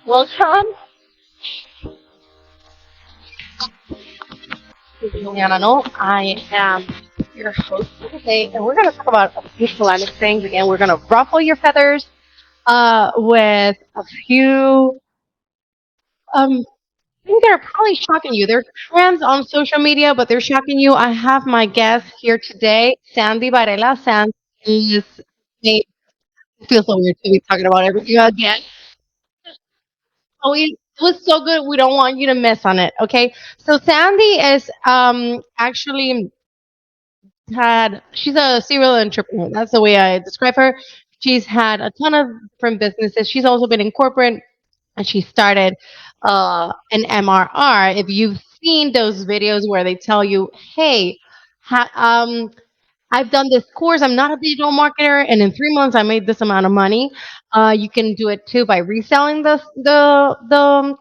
Welcome to Juliana. No, I am your host for today, and we're going to talk about a few polemic things. Again, we're going to ruffle your feathers with a few things that are probably shocking you. They're trends on social media, but they're shocking you. I have my guest here today, Sandy Varela. Sandy is. It feels so weird to be talking about everything again. It was so good. We don't want you to miss on it. Okay. So Sandy is actually had she's a serial entrepreneur. That's the way I describe her. She's had a ton of different businesses. She's also been in corporate, and she started an MRR. If you've seen those videos where they tell you, "Hey, ha, I've done this course. I'm not a digital marketer, and in 3 months I made this amount of money." You can do it too by reselling the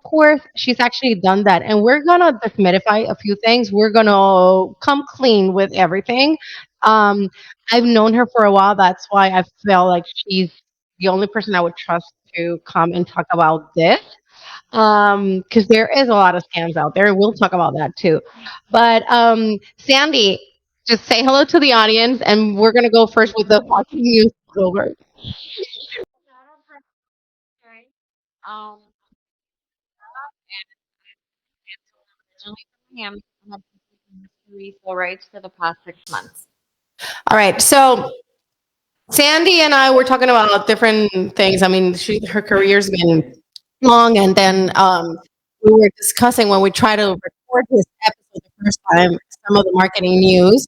course. She's actually done that, and we're gonna demystify a few things. We're gonna come clean with everything. Um, I've known her for a while. That's why I feel like she's the only person I would trust to come and talk about this. Because there is a lot of scams out there. We'll talk about that too. But Sandy, just say hello to the audience, and we're gonna go first with the watching news over. Um, originally from Miami, and I've been taking resale rights for the past 6 months. All right, so Sandy and I were talking about different things. I mean, her career's been long, and then we were discussing when we tried to record this episode the first time some of the marketing news.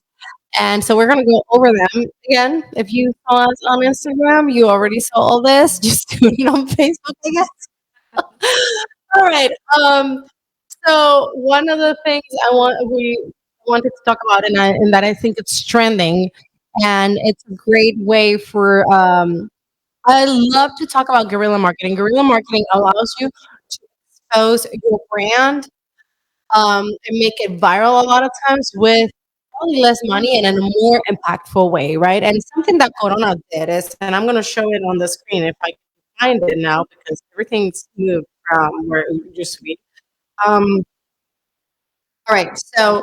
And so we're going to go over them again. If you saw us on Instagram, you already saw all this. Just do it on Facebook, I guess. All right. So one of the things we wanted to talk about, and that I think it's trending, and it's a great way for. I love to talk about guerrilla marketing. Guerrilla marketing allows you to expose your brand and make it viral a lot of times with probably less money and in a more impactful way, right? And something that Corona did is, and I'm going to show it on the screen if I can find it now because everything's moved from where it used to be. Um, all right, so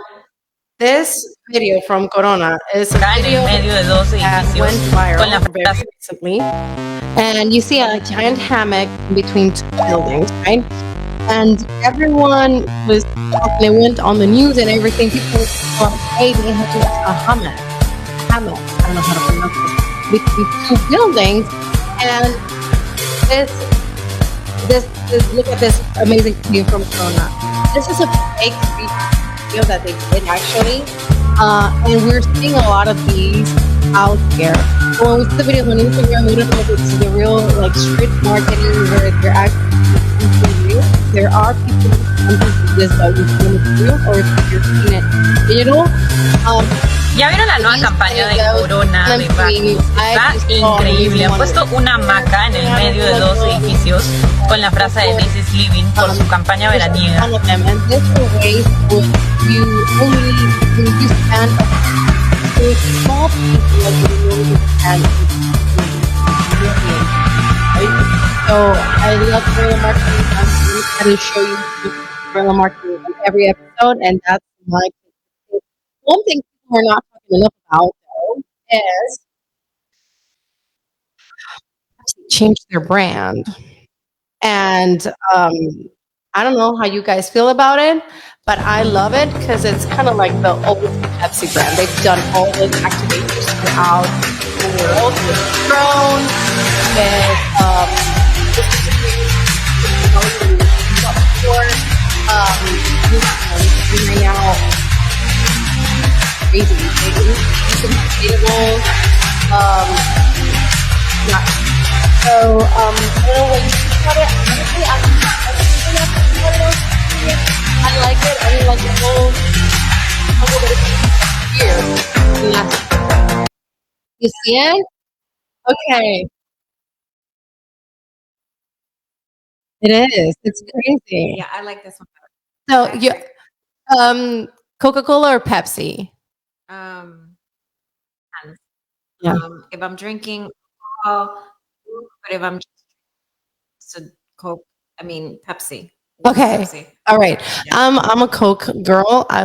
this video from Corona is a Acá en el video medio de dos that edificios went con la viral very frase recently. And you see a giant hammock between two buildings, right? And everyone was talking. It went on the news and everything. People were like, "Hey, they have a hammock, hammock." I don't know how to pronounce it. Between two buildings, and this, look at this amazing video from Corona. This is a fake video that they did actually, and we're seeing a lot of these out here. So when we see the videos on Instagram, we don't know if it's the real like street marketing where they're actually real. There are people who do this that we see it real, or if you're seeing it digital. Um, ¿Ya vieron la nueva campaña de Corona de Bacus? Está increíble. Han puesto una hamaca en el medio de dos edificios con la frase de This is Living por su campaña veraniega. One of them, and this is a way for you only when you spend a small piece of the you spend. Right? So I love guerrilla marketing. I'm going to try to show you guerrilla marketing in every episode, and that's my one thing people are not talking enough about though is change their brand. And I don't know how you guys feel about it, but I love it because it's kind of like the old Pepsi brand. They've done all those activations throughout the world with drones, with right now crazy. Sustainable. Yeah. So I don't know what you think about it. Honestly, I like it. I mean, like the whole year. Yeah. You see it? Okay. It is. It's crazy. Yeah, I like this one So better. you Coca-Cola or Pepsi? Um, and, Yeah. if I'm drinking alcohol, but if I'm just a Coke, I mean, Pepsi. Okay. Pepsi. All right. Yeah. I'm a Coke girl. I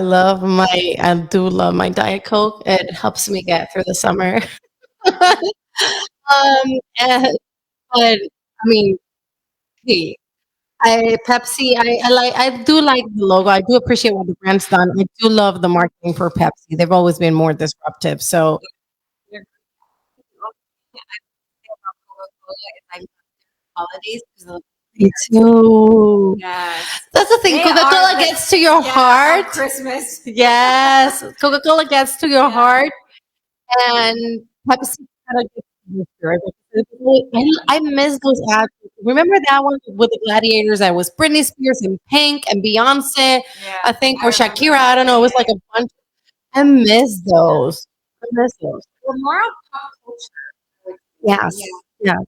do love my Diet Coke. It helps me get through the summer. And, but I mean, hey, I do like the logo. I do appreciate what the brand's done. I do love the marketing for Pepsi. They've always been more disruptive. So They're- about Coca-Cola is like holidays because me too. yes, That's the thing. they Coca-Cola are gets to your heart. Christmas. Yes. Coca-Cola gets to your Yeah. heart. And Pepsi kind of gets to your spirit. I miss those ads. Remember that one with the gladiators that was Britney Spears and Pink and Beyonce, Yeah, I think, I or remember Shakira. that. I don't know. It was like a bunch. I miss those. I miss those. Well, more of pop culture. Yes. Yeah. Yeah.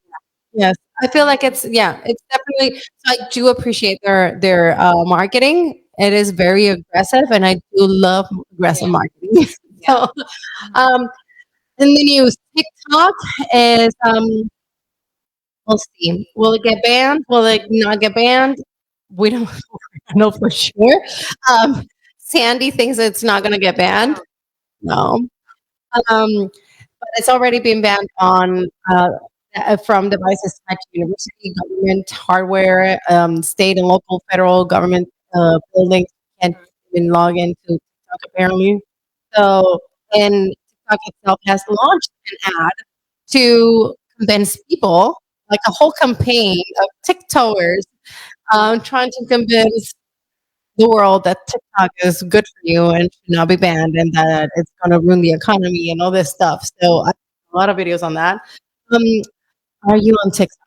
Yes. I feel like it's definitely. So I do appreciate their marketing. It is very aggressive, and I do love aggressive Yeah. marketing. Yeah. So, um, in the news, TikTok is we'll see. Will it get banned? Will it not get banned? We don't know for sure. Um, Sandy thinks it's not going to get banned. No. But it's already been banned on from devices tied to university, government, hardware, state and local, federal government buildings can't even log into TikTok apparently. So, and TikTok itself has launched an ad to convince people, like a whole campaign of TikTokers, trying to convince the world that TikTok is good for you and should not be banned, and that it's going to ruin the economy and all this stuff. So I have a lot of videos on that. Um, are you on TikTok?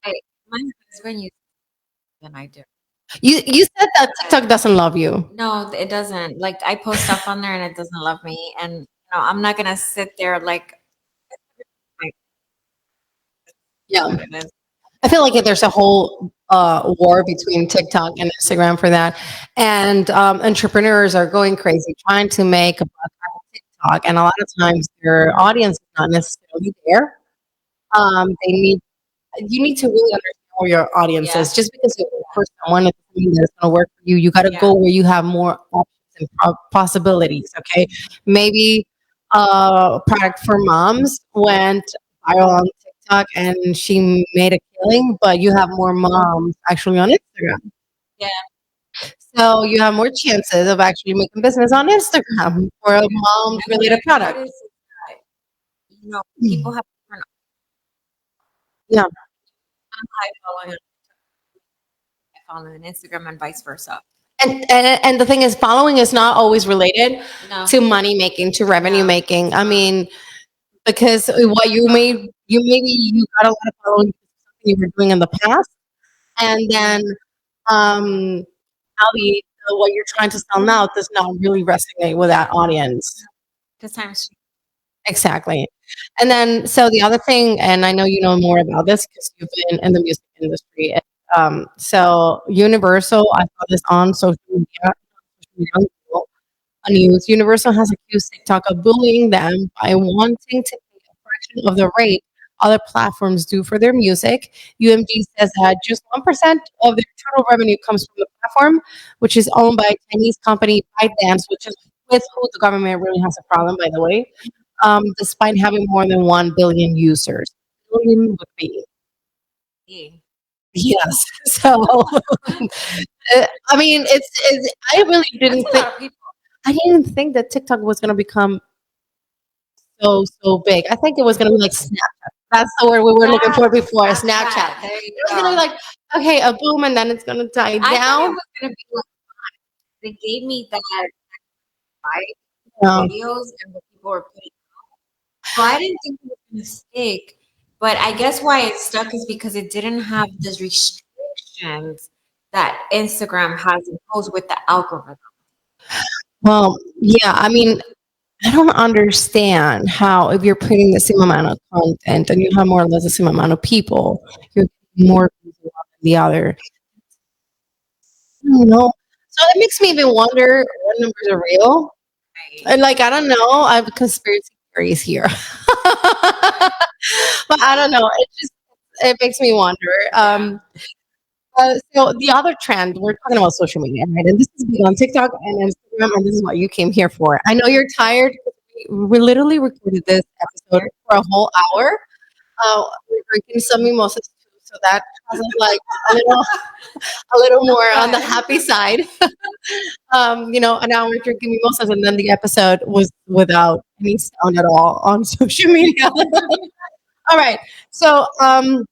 I, my husband uses it and I do. You said that TikTok doesn't love you. No, it doesn't. Like I post stuff on there and it doesn't love me. And I'm not gonna sit there like Yeah. I feel like there's a whole war between TikTok and Instagram for that, and entrepreneurs are going crazy trying to make a buck out of TikTok, and a lot of times their audience is not necessarily there. They need You need to really understand where your audience Yeah. is. Just because you work for someone doesn't mean that it's going to work for you. You got to Yeah. go where you have more options and possibilities. Okay, maybe product for moms went viral on TikTok and she made a killing, but you have more moms actually on Instagram. Yeah. So you have more chances of actually making business on Instagram for a mom related product. Notice is that, people have different Yeah. I follow on Instagram and vice versa. And the thing is, following is not always related No. to money making, to revenue No. making. I mean, because what you got a lot of following because of something you were doing in the past, and then now what you're trying to sell now does not really resonate with that audience. Because times Exactly. And then, so the other thing, and I know you know more about this because you've been in the music industry. So Universal, I saw this on news. Universal has accused TikTok of bullying them by wanting to pay a fraction of the rate other platforms do for their music. UMG says that just 1% of their total revenue comes from the platform, which is owned by Chinese company ByteDance, which is with who the government really has a problem, by the way, despite having more than 1 billion users. Billion would be. Yes. So, I mean, I really didn't that's a think. lot of people. I didn't think that TikTok was going to become so big. I think it was going to be like Snapchat. That's the word we were looking for before. Snapchat. There you It was go. going to be like, okay, a boom, and then it's going to die I thought it down. was gonna be like they gave me that Um, videos and what people were putting out. So I didn't think it was gonna stick. But I guess why it stuck is because it didn't have those restrictions that Instagram has imposed with the algorithm. well, yeah, I mean, I don't understand how if you're putting the same amount of content and you have more or less the same amount of people, you're getting more views than the other. I don't know. So it makes me even wonder what numbers are real. And like, I don't know. I have conspiracy theories here. But I don't know. It just it makes me wonder. So the other trend, we're talking about social media, right? And this is big on TikTok and Instagram, and this is what you came here for. I know you're tired. We literally recorded this episode for a whole hour. We're drinking some mimosas too, so that has us like a little more on the happy side. An hour drinking mimosas, and then the episode was without any sound at all on social media. All right, so uh,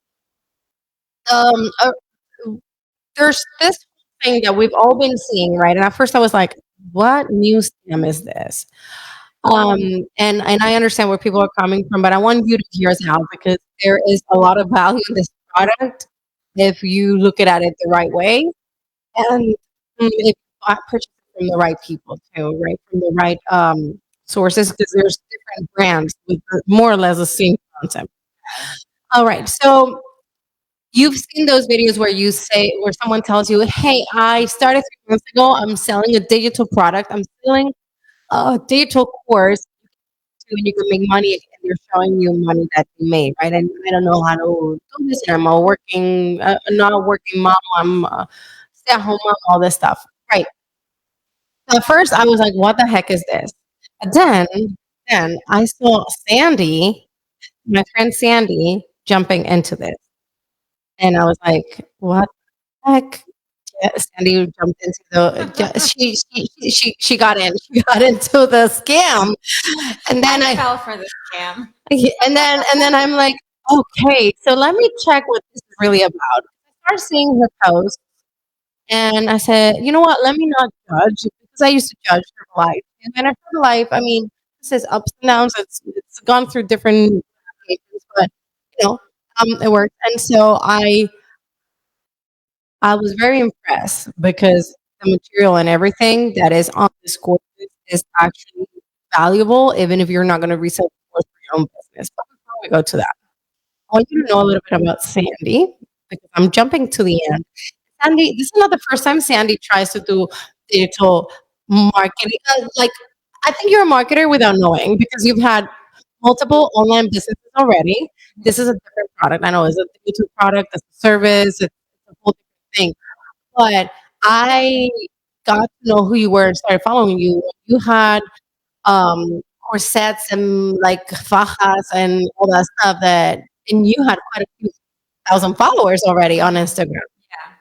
there's this thing that we've all been seeing, right? And at first I was like, what new scam is this? And I understand where people are coming from, but I want you to hear us out because there is a lot of value in this product if you look at it the right way and if you purchase it from the right people too, right? From the right sources, because there's different brands with more or less the same concept. All right, so you've seen those videos where someone tells you, "Hey, I started 3 months ago. I'm selling a digital product. I'm selling a digital course, and you can make money." And they're showing you money that they made, right? And I don't know how to do this. And I'm not a working mom. I'm a stay-at-home mom. All this stuff, right? At first, I was like, "What the heck is this?" But then I saw Sandy, my friend Sandy, jumping into this, and I was like, "What the heck?" Yeah, Sandy jumped into she got in. She got into the scam, and then I fell for the scam. and then I'm like, okay, so let me check what this is really about. I started seeing her post, and I said, you know what? Let me not judge because I used to judge her life, and her life. I mean, this is ups and downs. It's gone through different occasions, but it worked. And so I was very impressed because the material and everything that is on this course is actually valuable, even if you're not going to resell the course for your own business. But before we go to that, I want you to know a little bit about Sandy because I'm jumping to the end. Sandy, this is not the first time Sandy tries to do digital marketing. I think you're a marketer without knowing because you've had multiple online businesses already. This is a different product. I know it's a digital product, it's a service, it's a whole different thing. But I got to know who you were and started following you. You had corsets and like fajas and all that stuff and you had quite a few thousand followers already on Instagram. Yeah.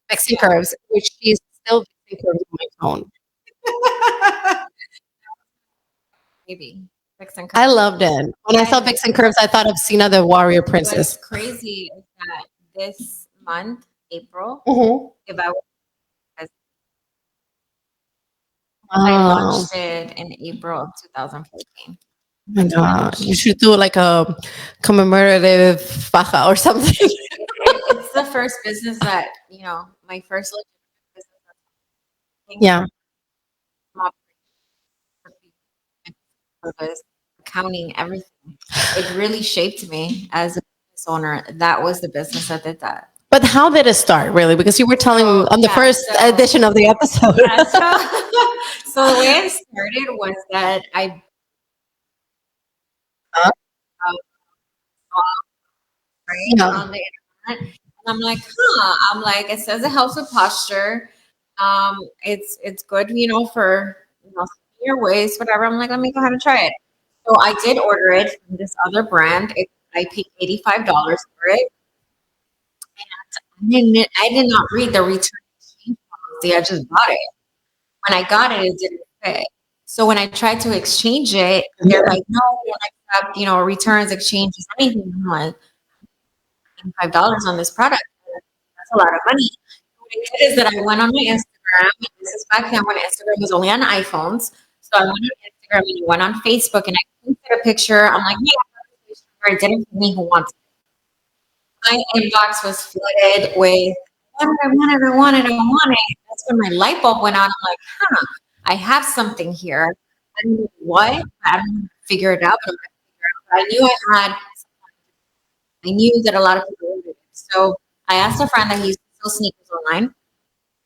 Fixing curves, which she's still fixing curves on my phone. Maybe. Vixen I curves. loved it. When I saw Vixen Curves, I thought of Cena the Warrior Princess. What's crazy is that this month, April, Mhm. if I Wow. launched it in April of 2014. Oh my God. You should do like a commemorative faja or something. It's the first business that, my first business. Yeah. Service, accounting, everything. It really shaped me as a business owner. That was the business that did that. But how did it start, really? Because you were telling me on the first edition of the episode. So the way it started was that I on the internet, and I'm like, I'm like, it says it helps with posture. It's good, for your waist, whatever. I'm like, let me go ahead and try it. So I did order it from this other brand. I paid $85 for it. And I did not read the return exchange policy. I just bought it. When I got it, it didn't fit. So when I tried to exchange it, they're like, no, we don't accept, returns, exchanges, anything. I'm like, $5 on this product. That's a lot of money. What I did is that I went on my Instagram. And this is back then when Instagram was only on iPhones. So I went on Instagram and I went on Facebook and I posted a picture. I'm like, hey, I didn't for me who wants it. My inbox was flooded with, I want it. That's when my light bulb went on. I'm like, I have something here. I don't know what. I don't know how to figure it out, but I'm going to figure it out. But I knew that a lot of people wanted it. So I asked a friend that he used to sell sneakers online.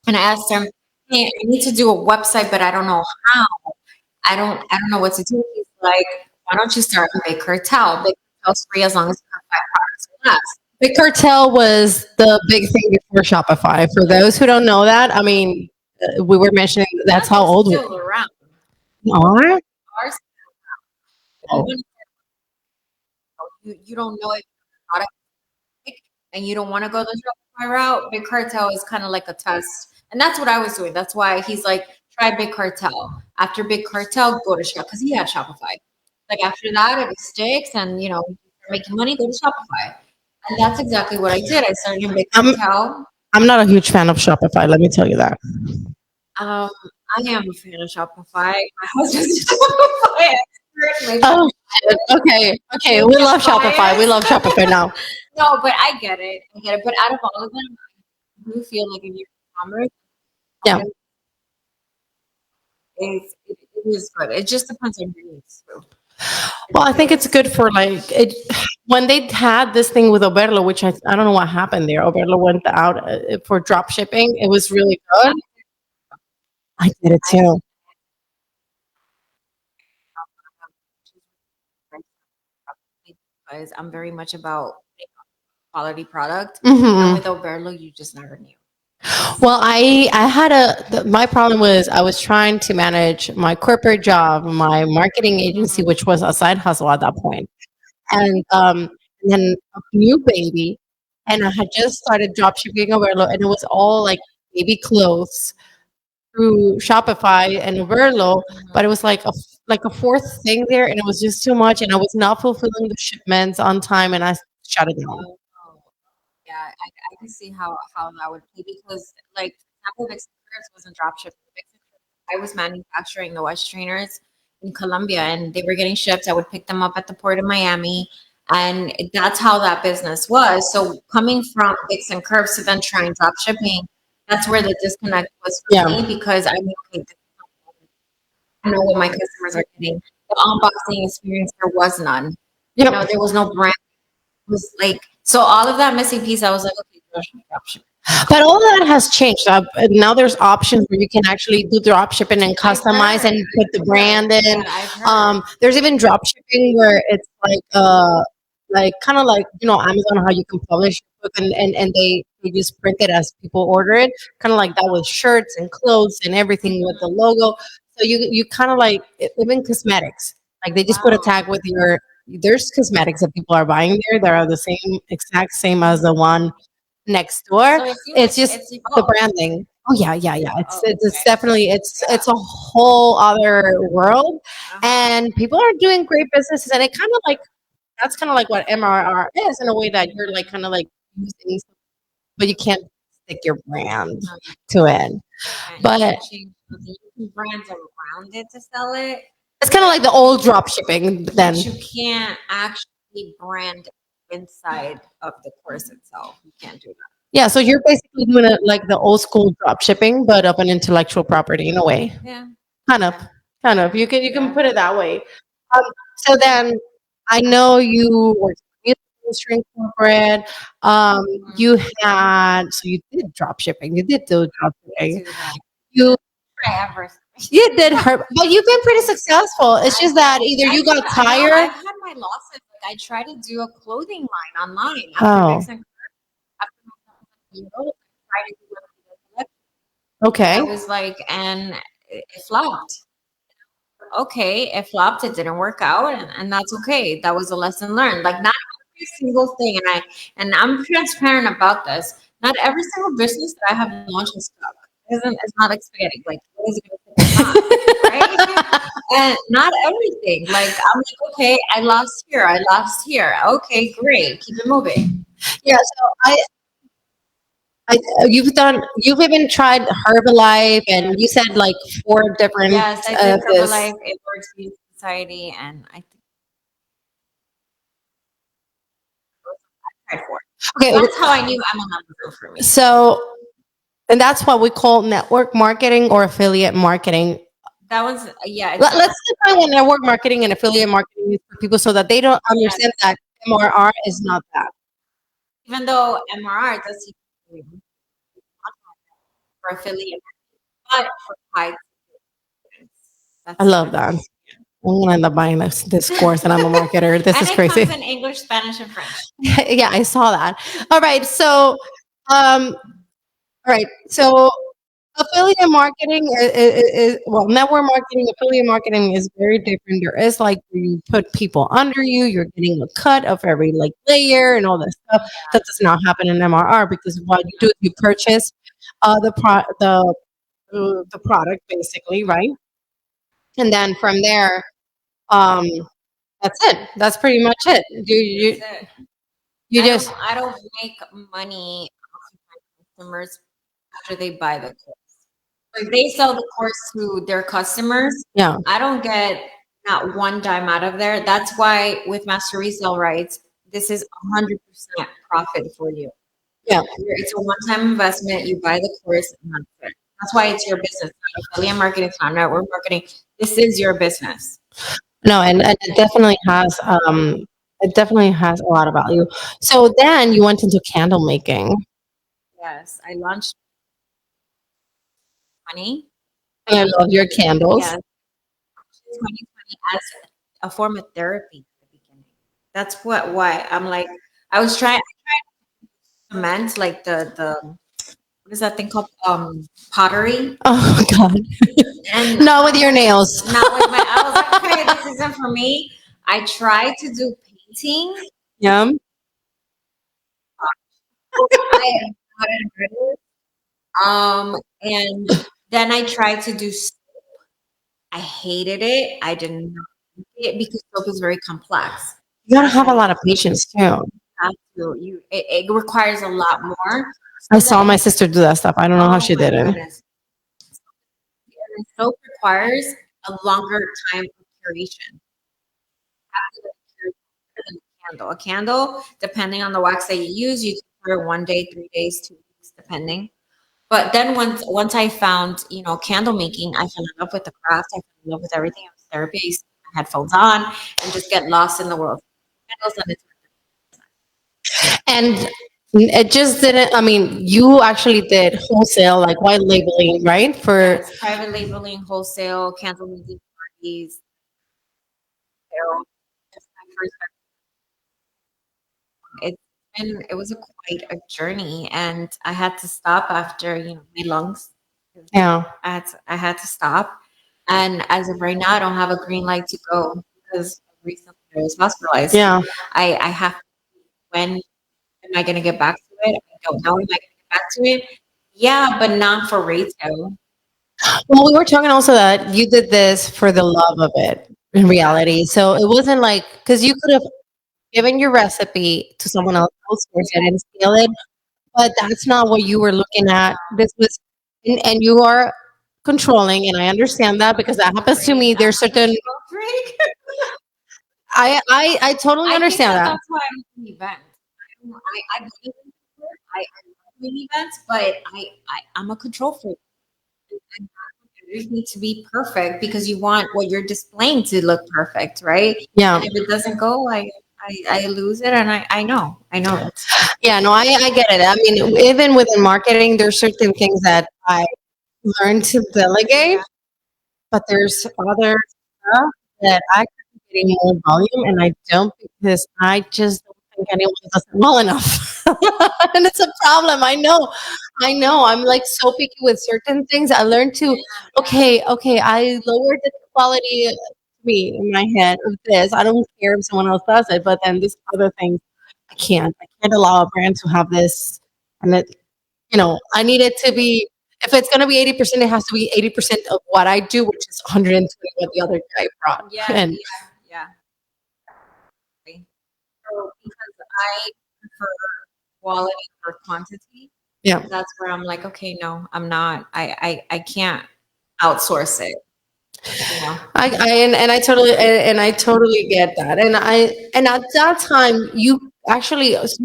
And I asked him, hey, I need to do a website, but I don't know how. I don't know what to do. He's like, why don't you start with Baker Towel? Baker Towel's free as long as you have 5 products. Big Cartel was the big thing before Shopify. For those who don't know that, I mean, we were mentioning that's how old we still around. are. Ours, Oh. you don't know if the product is big and you don't want to go the Shopify route. Big Cartel is kind of like a test, and that's what I was doing. That's why he's like, try Big Cartel. After Big Cartel, go to Shop because he had Shopify. Like after that, if it sticks and you're making money, go to Shopify. And that's exactly what I did. I started in Big Cartel. I'm not a huge fan of Shopify. Let me tell you that. I am a fan of Shopify. My husband's a Shopify expert. Oh, okay. We love Shopify. We love Shopify now. No, but I get it. But out of all of them, I do feel like in your commerce, Yeah. it is good. It just depends on your needs too. Well, I think it's good for like it when they had this thing with Oberlo, which I don't know what happened there. Oberlo went out for drop shipping. It was really good. I did it too. Because I'm very much about quality product. Mhm. And with Oberlo, you just never knew. Well, I had my problem was I was trying to manage my corporate job, my marketing agency, which was a side hustle at that point, and then a new baby, and I had just started drop shipping Oberlo, and it was all like baby clothes through Shopify and Verlo, but it was like a fourth thing there, and it was just too much, and I was not fulfilling the shipments on time, and I shut it down. Oh, yeah, I can see how that would be because like example, Vixen Curves wasn't drop shipping. I was manufacturing the wash trainers in Colombia, and they were getting shipped. I would pick them up at the port of Miami, and that's how that business was. So coming from Vixen Curves to then trying drop shipping, that's where the disconnect was for Yeah. me because I knew okay, I know what my customers are getting. The unboxing experience, there was none. Yep. There was no brand. It was like so all of that missing piece. I was like, okay, drop shipping. But all that has changed. Now there's options where you can actually do drop shipping and customize and put the brand in. Yeah, I've heard. There's even drop shipping where it's like kind of like Amazon, how you can publish a book and they just print it as people order it, kind of like that with shirts and clothes and everything with the logo. So you kind of like even cosmetics, like they just put a tag with your. There's cosmetics that people are buying there that are the exact same as the one next door. So It's just the evolved. branding. Oh yeah. It's Oh, it's okay. definitely it's a whole other world, and people are doing great businesses, and it kind of like that's kind of like what MRR is in a way that you're like kind of like using, but you can't stick your brand to it. But You can brands around it to sell it, it's kind of like the old drop shipping then. but you can't actually brand inside of the course itself. You can't do that. Yeah, so you're basically doing it like the old school drop shipping, but of an intellectual property in a way. Yeah. Kind of. You can put it that way. So then, I know you were in the industry corporate. You had you did drop shipping. You did do drop shipping. You you did hurt, but you've been pretty successful. It's just that either you got tired. I've had my losses. Like I tried to do a clothing line online. Oh. After tried to do it. Okay. I was like, and it flopped. Okay, it flopped. It didn't work out, and that's okay. That was a lesson learned. Like not every single thing, and I'm transparent about this. Not every single business that I have launched is stuck. It's not like spaghetti. Like what is it going to take? Right? And not everything. Like I'm like, okay, I lost here. I lost here. Okay, great. Keep it moving. Yeah. So you've even tried Herbalife, and you said like 4 different. Yes, I did Herbalife. It works in society, and I think I tried for it. Okay, That's how I knew MLM was good for me. So, and that's what we call network marketing or affiliate marketing. That was Let's define what network marketing and affiliate marketing is for people so that they don't understand that MRR is not that. Even though MRR does for affiliate, but for high. I love that. I'm gonna end up buying this course, and I'm a marketer. This And is it crazy. comes in English, Spanish, and French. Yeah, I saw that. All right, so all right, so affiliate marketing is well, network marketing, affiliate marketing is very different. There is like where you put people under you, you're getting a cut of every like layer and all that stuff. That does not happen in MRR because what you do is you purchase the product basically, right? And then from there, um, that's it. That's pretty much it. That's it. You just I don't make money off of my customers after they buy the course. If they sell the course to their customers, yeah. I don't get not one dime out of there. That's why with master resale rights, this is 100% profit for you. Yeah. It's a one-time investment. You buy the course, and that's it. That's why it's your business. Not affiliate marketing, it's not network marketing. This is your business. No, and it definitely has a lot of value. So then you went into candle making. Yes, I launched money. And I love your candles. Yes, 2020 as a form of therapy at the beginning. That's why I'm like I was trying to cement like the what is that thing called pottery Oh God. and Not with your nails. not with my I was like okay this isn't for me. I tried to do painting. Yeah. I got it and then I tried to do soap. I hated it. I did not like it because soap is very complex. You gotta have a lot of patience too. Have to it requires a lot more. I saw my sister do that stuff. I don't know how she did it. Goodness. And soap requires a longer time of curation. After the cure than a candle. A candle, depending on the wax that you use, you can cure 1 day, 3 days, 2 weeks, depending. But then once I found, candle making, I fell in love with the craft. I fell in love with everything. It was therapy. I used to put my headphones on and just get lost in the world. Candles and it's And it just didn't, I mean, you actually did wholesale, like white labeling, right? For it's private labeling, wholesale, candle making parties. Apparel. That's my first it was quite a journey, and I had to stop after my lungs. yeah. I had to stop, and as of right now, I don't have a green light to go because recently I was hospitalized. Yeah. I have when am I going to get back to it? I don't know. Am I going to get back to it? Yeah, but not for retail. Well, we were talking also that you did this for the love of it in reality. So it wasn't like, because you could have given your recipe to someone else, outsource it and scale it, but that's not what you were looking at. This was, and you are controlling, and I understand that because that happens to me. There's certain, I totally understand that. That's why I'm doing events. I believe in it. I love doing events, but I'm a control freak. And you need to be perfect because you want what you're displaying to look perfect, right? Yeah. And if it doesn't go, I lose it, and I know it. Yeah, no, I get it. I mean, even within marketing, there's certain things that I learned to delegate, but there's other stuff that I could be getting more volume, and I don't because I just don't think anyone does it well enough. And it's a problem. I know. I'm like so picky with certain things. I learned to, okay, I lowered the quality of me in my head of this. I don't care if someone else does it, but then this other thing, I can't. I can't allow a brand to have this. And it, I need it to be, if it's going to be 80%, it has to be 80% of what I do, which is 120 what the other guy brought. And Yeah. So because I prefer quality over quantity, yeah, that's where I'm like, okay, no, I'm not. I can't outsource it. and I totally get that. And at that time, you're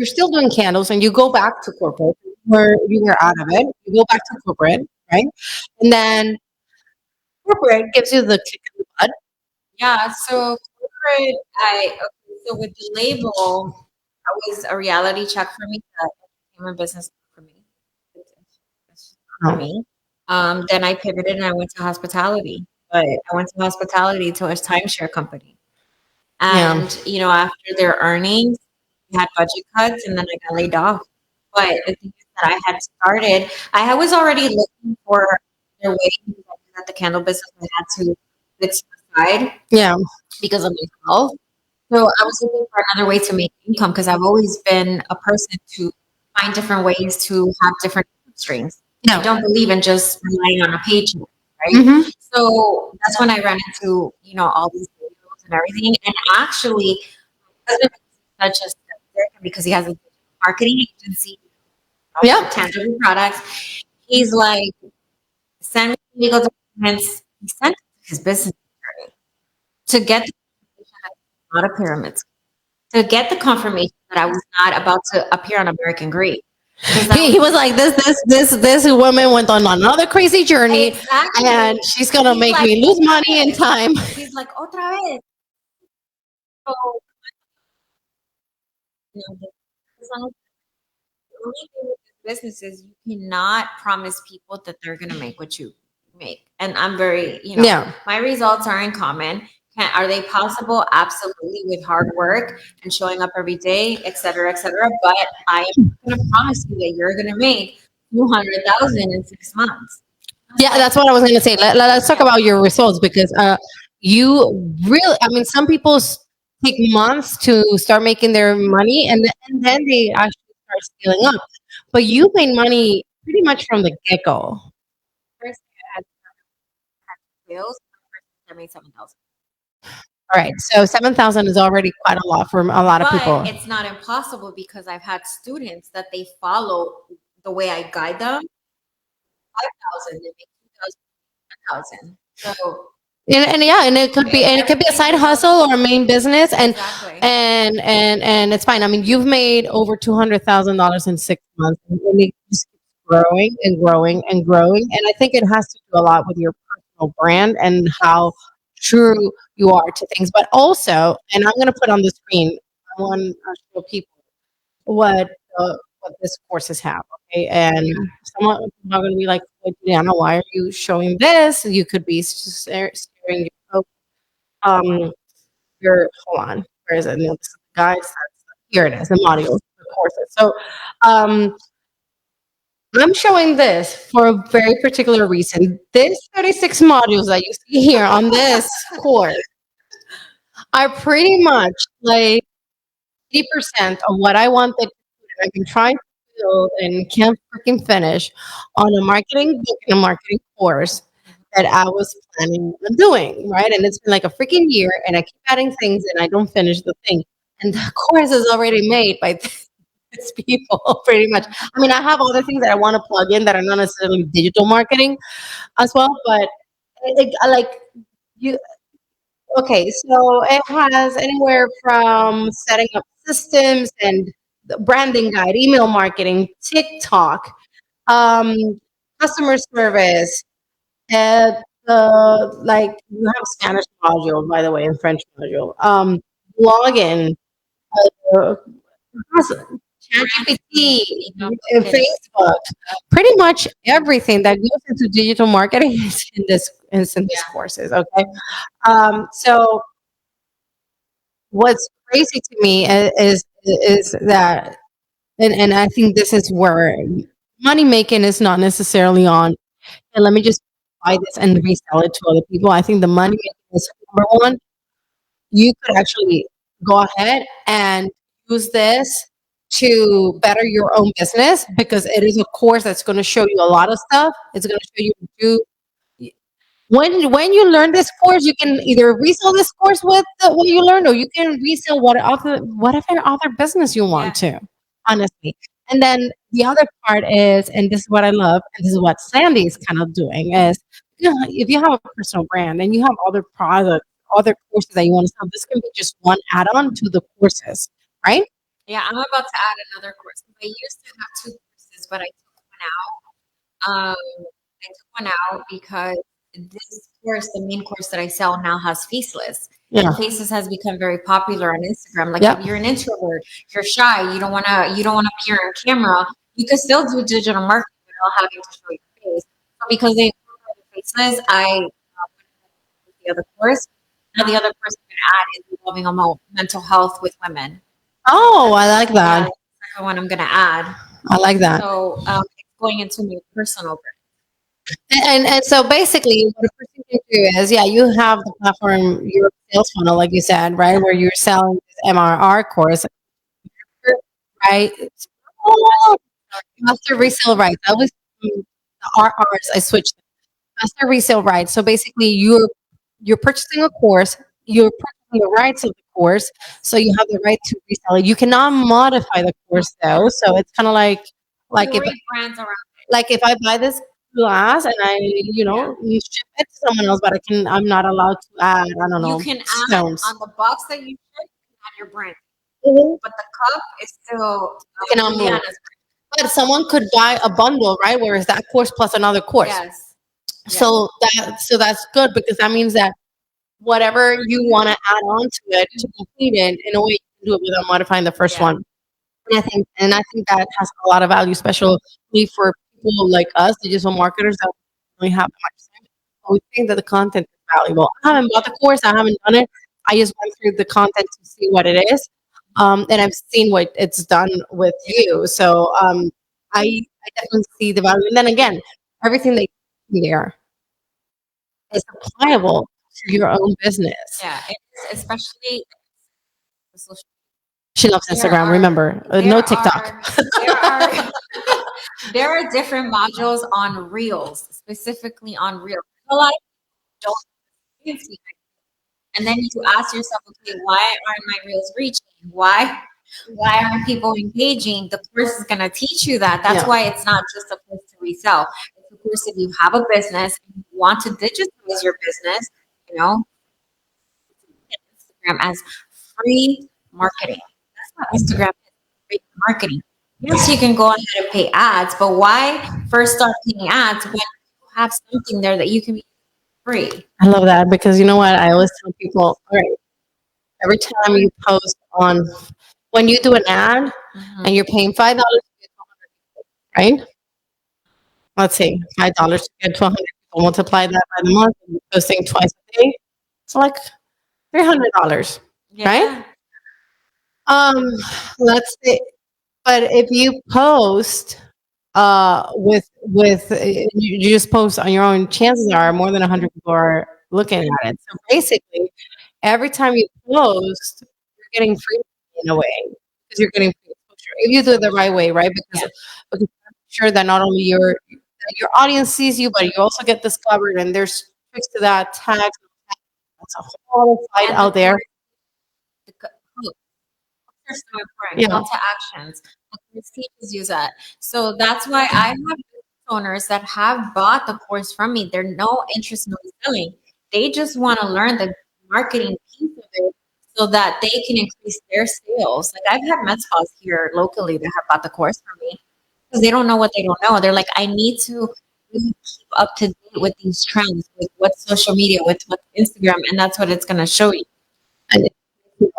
still doing candles and you go back to corporate where you were out of it. You go back to corporate, right? And then corporate gives you the kick in the butt. Yeah, so corporate, so with the label, that was a reality check for me. That became a business for me. It's for me. Then I pivoted and I went to hospitality. but I went to hospitality to a timeshare company. And, after their earnings, we had budget cuts and then I got laid off. But the thing is that I was already looking for their way because I knew that the candle business I had to put aside because of my health. So I was looking for another way to make income because I've always been a person to find different ways to have different income streams. I don't believe in just relying on a paycheck, right? So that's when I ran into, all these videos and everything. And actually, my husband is such a step because he has a marketing agency, tangible products. He's like, send me legal documents. He sent it to his business attorney to get the confirmation that it's not a pyramid scheme, to get the confirmation that I was not about to appear on American Greed. He was like, this woman went on another crazy journey, and she's gonna make me lose money and time. He's like, otra vez. So, the only thing with this business is you cannot promise people that they're gonna make what you make. And I'm very, my results are uncommon. Are they possible? Absolutely, with hard work and showing up every day, et cetera, et cetera. But I am going to promise you that you're going to make 200,000 in 6 months. Yeah, that's what I was going to say. Let's talk about your results because you really, some people take months to start making their money and then they actually start scaling up. But you made money pretty much from the get-go. First, I had sales. First, I made 7,000. All right, so 7,000 is already quite a lot for a lot of people. But it's not impossible because I've had students that they follow the way I guide them. 5,000, they make 2,000, 10,000. So, and it could be a side hustle or a main business, and it's fine. I mean, you've made over $200,000 in 6 months, and it just keeps growing and growing and growing. And I think it has to do a lot with your personal brand and how true you are to things, but also, and I'm going to put on the screen, I want to show people what this courses have, okay? And someone is going to be like, Juliana, why are you showing this? You could be staring your, hold on, where is it? No, this is the guys, here it is, the modules, the courses. So, I'm showing this for a very particular reason. This 36 modules that you see here on this course are pretty much like 80% of what I wanted to do. I've been trying to build and can't freaking finish on a marketing book and a marketing course that I was planning on doing, right? And it's been like a freaking year, and I keep adding things, and I don't finish the thing. And the course is already made by people pretty much. I mean, I have other things that I want to plug in that are not necessarily digital marketing as well, but okay, so it has anywhere from setting up systems and the branding guide, email marketing, TikTok, customer service, and you have a Spanish module, by the way, and French module, login, ChatGPT, Facebook, pretty much everything that goes into digital marketing is in these courses. Okay, so what's crazy to me is that, and I think this is where money making is not necessarily on. And let me just buy this and resell it to other people. I think the money making is number one. You could actually go ahead and use this to better your own business because it is a course that's going to show you a lot of stuff. It's going to show you to do. When you learn this course, you can either resell this course with what you learned, or you can resell whatever other business you want to, honestly. And then the other part is, and this is what I love, and this is what Sandy is kind of doing, is if you have a personal brand and you have other products, other courses that you want to sell, this can be just one add-on to the courses, right? Yeah, I'm about to add another course. I used to have 2 courses, but I took one out. I took one out because this course, the main course that I sell now, has Faceless. Yeah. And Faceless has become very popular on Instagram. Like if you're an introvert, you're shy, you don't wanna appear on camera, you can still do digital marketing without having to show your face. So because they incorporated Faceless, I the other course. Now the other course I'm going to add is involving mental health with women. Oh, I like that. Yeah, that's the second one I'm going to add. I like that. So it's going into my personal brand. And so basically, what a person can do is, you have the platform, your sales funnel, like you said, right, where you're selling this MRR course, right? Oh, master resale rights. I was the RRs. I switched. Master resale rights. So basically, you're purchasing a course. You're purchasing the rights of the course, so you have the right to resell it. You cannot modify the course though. So it's kind of like You if read brands around it. like if I buy this glass and I you ship it to someone else, but I'm not allowed to add, I don't know, You can add stones. on the box that you ship, you can add your brand, Mhm. but the cup is still Cannot move. Juliana's brand. But someone could buy a bundle, right? Where is that course plus another course? Yes. So that's good, because that means that whatever you want to add on to it to complete it, in a way you can do it without modifying the first one. And I think that has a lot of value, especially for people like us, digital marketers, that don't really have that much time. But we think that the content is valuable. I haven't bought the course, I haven't done it. I just went through the content to see what it is. And I've seen what it's done with you. So I definitely see the value. And then again, everything that you do there is applicable to your own business. Yeah, it's especially the social. She loves Instagram, remember. No TikTok. There are different modules on Reels, specifically on Reels. A lot of people don't see it. And then you ask yourself, okay, why aren't my Reels reaching? Why aren't people engaging? The course is going to teach you that. That's why it's not just a course to resell. It's a course if you have a business and you want to digitize your business, Instagram as free marketing. That's what Instagram is, free marketing. Yes, you can go ahead and pay ads, but why first start paying ads when you have something there that you can be free? I love that, because you know what? I always tell people, all right, every time you post when you do an ad and you're paying $5 to get to 100 people, right? Let's say $5 to get to 100 people, multiply that by the month, and you're posting twice a day. It's like $300, right? Let's say, but if you post you just post on your own, chances are more than 100 people are looking at it. So basically, every time you post, you're getting free in a way, because you're getting free exposure if you do it the right way, right? Because you make sure that not only your audience sees you, but you also get discovered. And there's tricks to that, tags. That's a whole fight out there. Are so important. Call to actions. Teachers use that. So that's why I have business owners that have bought the course from me. They're no interest in selling. They just want to learn the marketing piece of it so that they can increase their sales. Like I've had med spas here locally that have bought the course from me because they don't know what they don't know. They're like, I need to really keep up to date with these trends, with what's social media, with what's Instagram, and that's what it's going to show you. And I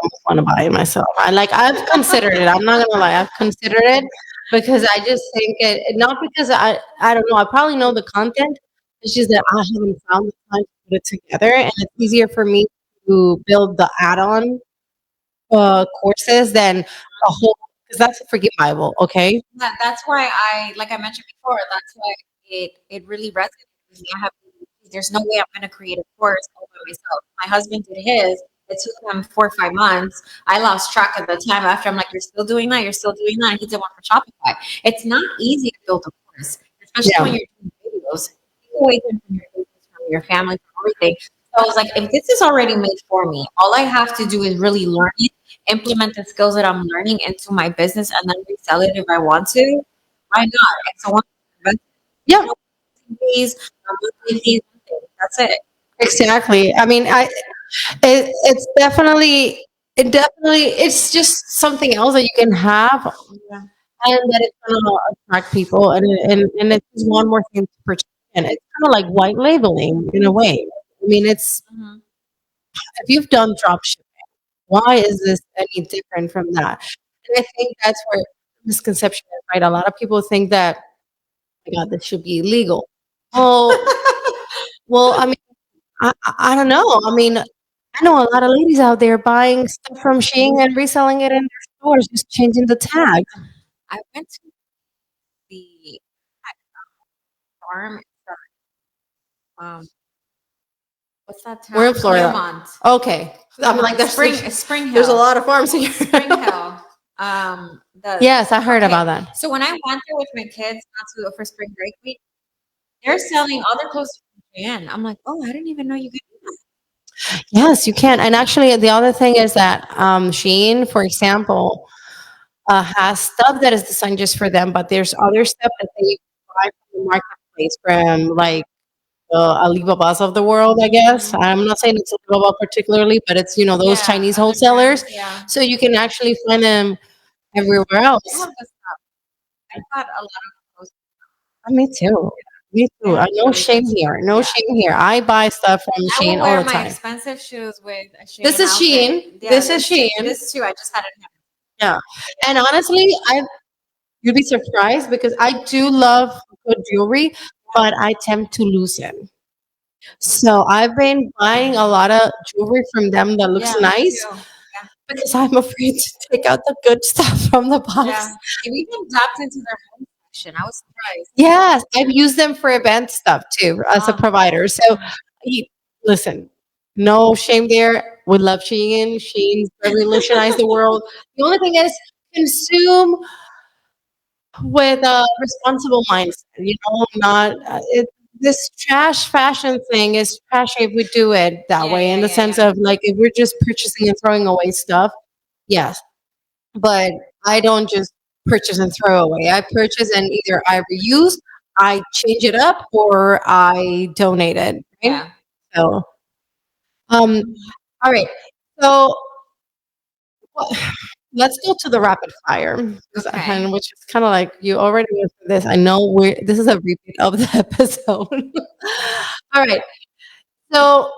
almost want to buy it myself. I've considered it. I'm not gonna lie, I've considered it, because I just think it. Not because I don't know. I probably know the content. It's just that I haven't found the time to put it together, and it's easier for me to build the add-on courses than a whole. Because that's a freaking Bible, okay? That's why like I mentioned before, that's why it really resonates with me. There's no way I'm going to create a course all by myself. My husband did his. It took him 4 or 5 months. I lost track of the time after. I'm like, you're still doing that? You're still doing that? And he did one for Shopify. It's not easy to build a course, especially when you're doing videos. People away from your business, from your family, from everything. So I was like, if this is already made for me, all I have to do is really learn it, implement the skills that I'm learning into my business, and then resell it if I want to. Why not? And so monthly fees, that's it. Exactly. I mean, it's definitely it's just something else that you can have, and that it's gonna attract people, and it's just one more thing to purchase. And it's kind of like white labeling in a way. I mean, it's if you've done drop shipping, why is this any different from that? And I think that's where misconception is, right? A lot of people think that, oh my God, this should be illegal. Well, I mean, I don't know. I mean, I know a lot of ladies out there buying stuff from Shein and reselling it in their stores, just changing the tag. I went to the farm. Um, what's that town? We're in Florida. Claremont. Okay. I'm like, Spring Hill. There's a lot of farms here. Spring Hill. Yes, I heard about that. So when I went there with my kids, not to for spring break week, they're selling all their clothes from Shein. I'm like, oh, I didn't even know you could do that. Yes, you can. And actually, the other thing is that Shein, for example, has stuff that is designed just for them, but there's other stuff that they buy from the marketplace from like the Alibabas of the world, I guess. I'm not saying it's Alibaba particularly, but it's, those Chinese wholesalers. Yeah. So you can actually find them everywhere else. I have this stuff. I bought a lot of clothes. Me too. Me too. No shame here. No shame here. I buy stuff from I Shein will wear all the my time. expensive shoes with a Shein This is outfit. Shein. Yeah, This is Shein. This too. I just had it. Yeah. And honestly, you'd be surprised because I do love good jewelry, but I tend to lose it. So I've been buying a lot of jewelry from them that looks nice because I'm afraid to take out the good stuff from the box. Yeah. We even tapped into their home section. I was surprised. Yes, I've used them for event stuff too as a provider. So listen, no shame there. We love Shein. Shein's revolutionized the world. The only thing is consume with a responsible mindset, not this trash fashion thing is trashy if we do it that way in the sense of like if we're just purchasing and throwing away stuff. Yes, but I don't just purchase and throw away. I purchase and either I reuse, I change it up, or I donate it. Right? Yeah. So, all right. So let's go to the rapid fire, which is kind of like you already went through this. I know this is a repeat of the episode. All right. So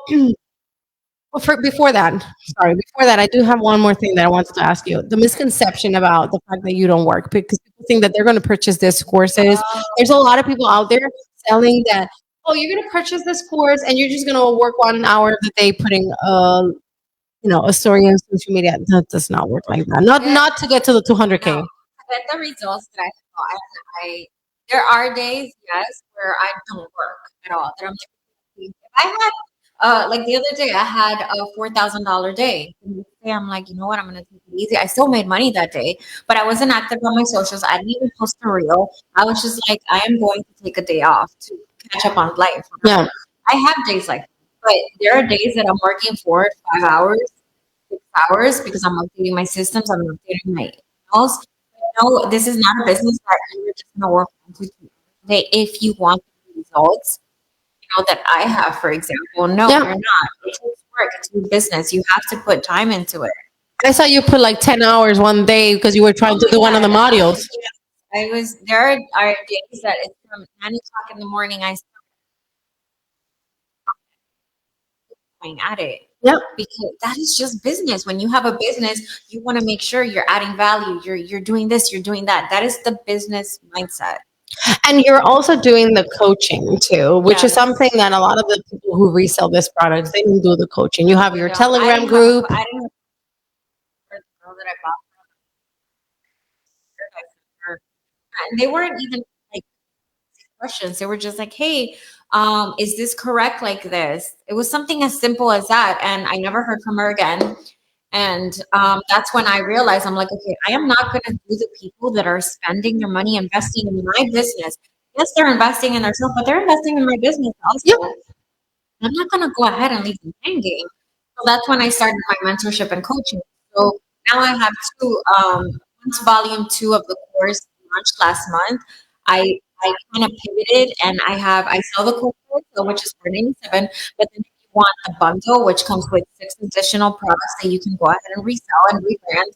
before that, I do have one more thing that I wanted to ask you. The misconception about the fact that you don't work, because people think that they're going to purchase this courses. There's a lot of people out there selling that, oh, you're going to purchase this course and you're just going to work 1 hour of the day putting a story on social media. That does not work like that. Not to get to the 200K. No. Get the results that I saw. I there are days, yes, where I don't work at all. That I'm like, if I had like the other day, I had a $4,000 day. And the day I'm like, you know what? I'm gonna take it easy. I still made money that day, but I wasn't active on my socials. I didn't even post a reel. I was just like, I am going to take a day off to catch up on life. Yeah, I have days like that, but there are days that I'm working 4 to 5 hours, 6 hours because I'm updating my systems. I'm updating my emails. No, this is not a business that you're just gonna work on to today. If you want the results, that I have, for example, no, you're not. It takes work. It's your business. You have to put time into it. I saw you put like 10 hours one day because you were trying to do one of the modules. There are days that it's from 9 o'clock in the morning. I start going at it. Yep. Because that is just business. When you have a business, you want to make sure you're adding value. You're doing this, you're doing that. That is the business mindset. And you're also doing the coaching too, which is something that a lot of the people who resell this product, they don't do the coaching. You have your Telegram group. I didn't have the girl that I bought from. And they weren't even like questions. They were just like, hey, is this correct like this? It was something as simple as that. And I never heard from her again. And that's when I realized, I'm like, okay, I am not going to do the people that are spending their money investing in my business. Yes, they're investing in themselves, but they're investing in my business also. Yep. I'm not going to go ahead and leave them hanging. So that's when I started my mentorship and coaching. So now I have two, once volume 2 of the course launched last month, I kind of pivoted and I sell the course, which is $497, but then if you want the bundle, which comes with 6 additional products that you can go ahead and resell and rebrand.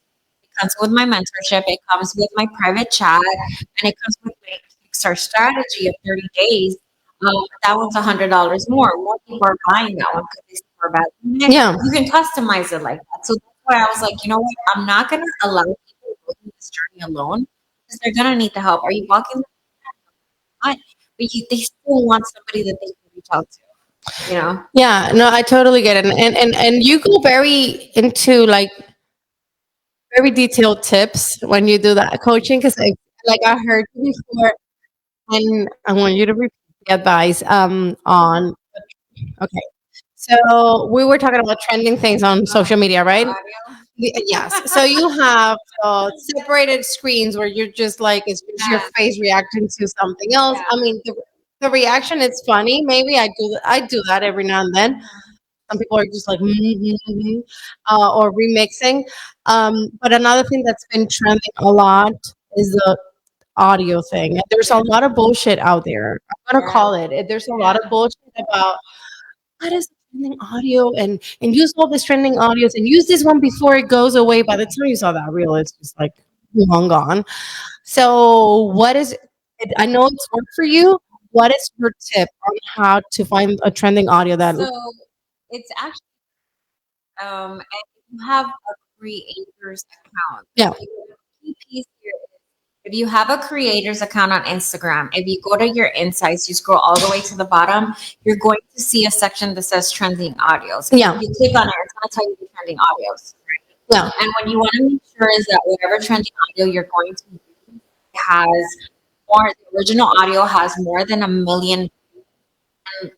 It comes with my mentorship, it comes with my private chat, and it comes with my Kickstart strategy of 30 days. That one's $100 more. More people are buying that one because they see more value. Yeah. You can customize it like that. So that's why I was like, you know what? I'm not going to allow people to go through this journey alone because they're going to need the help. Are you walking? But they still want somebody that they can reach out to. Yeah, no, I totally get it. And you go very into like very detailed tips when you do that coaching because I heard you before, and I want you to repeat the advice on. Okay, so we were talking about trending things on social media, right? Yes. So you have separated screens where you're just like it's just your face reacting to something else. I mean, the reaction is funny. Maybe I do that every now and then. Some people are just like or remixing. But another thing that's been trending a lot is the audio thing. And there's a lot of bullshit out there. I'm gonna call it. There's a lot of bullshit about what is trending audio and use all these trending audios and use this one before it goes away. By the time you saw that reel, it's just like long gone. So what is I know it's worked for you. What is your tip on how to find a trending audio that So it's actually and you have a creator's account. yeah. The key piece here is if you have a creator's account on Instagram, if you go to your insights, you scroll all the way to the bottom, you're going to see a section that says trending audios. Yeah. If you click on it, it's going to tell you the trending audios. Right? Yeah. And what you want to make sure is that whatever trending audio you're going to use has more, the original audio has more than 1 million. And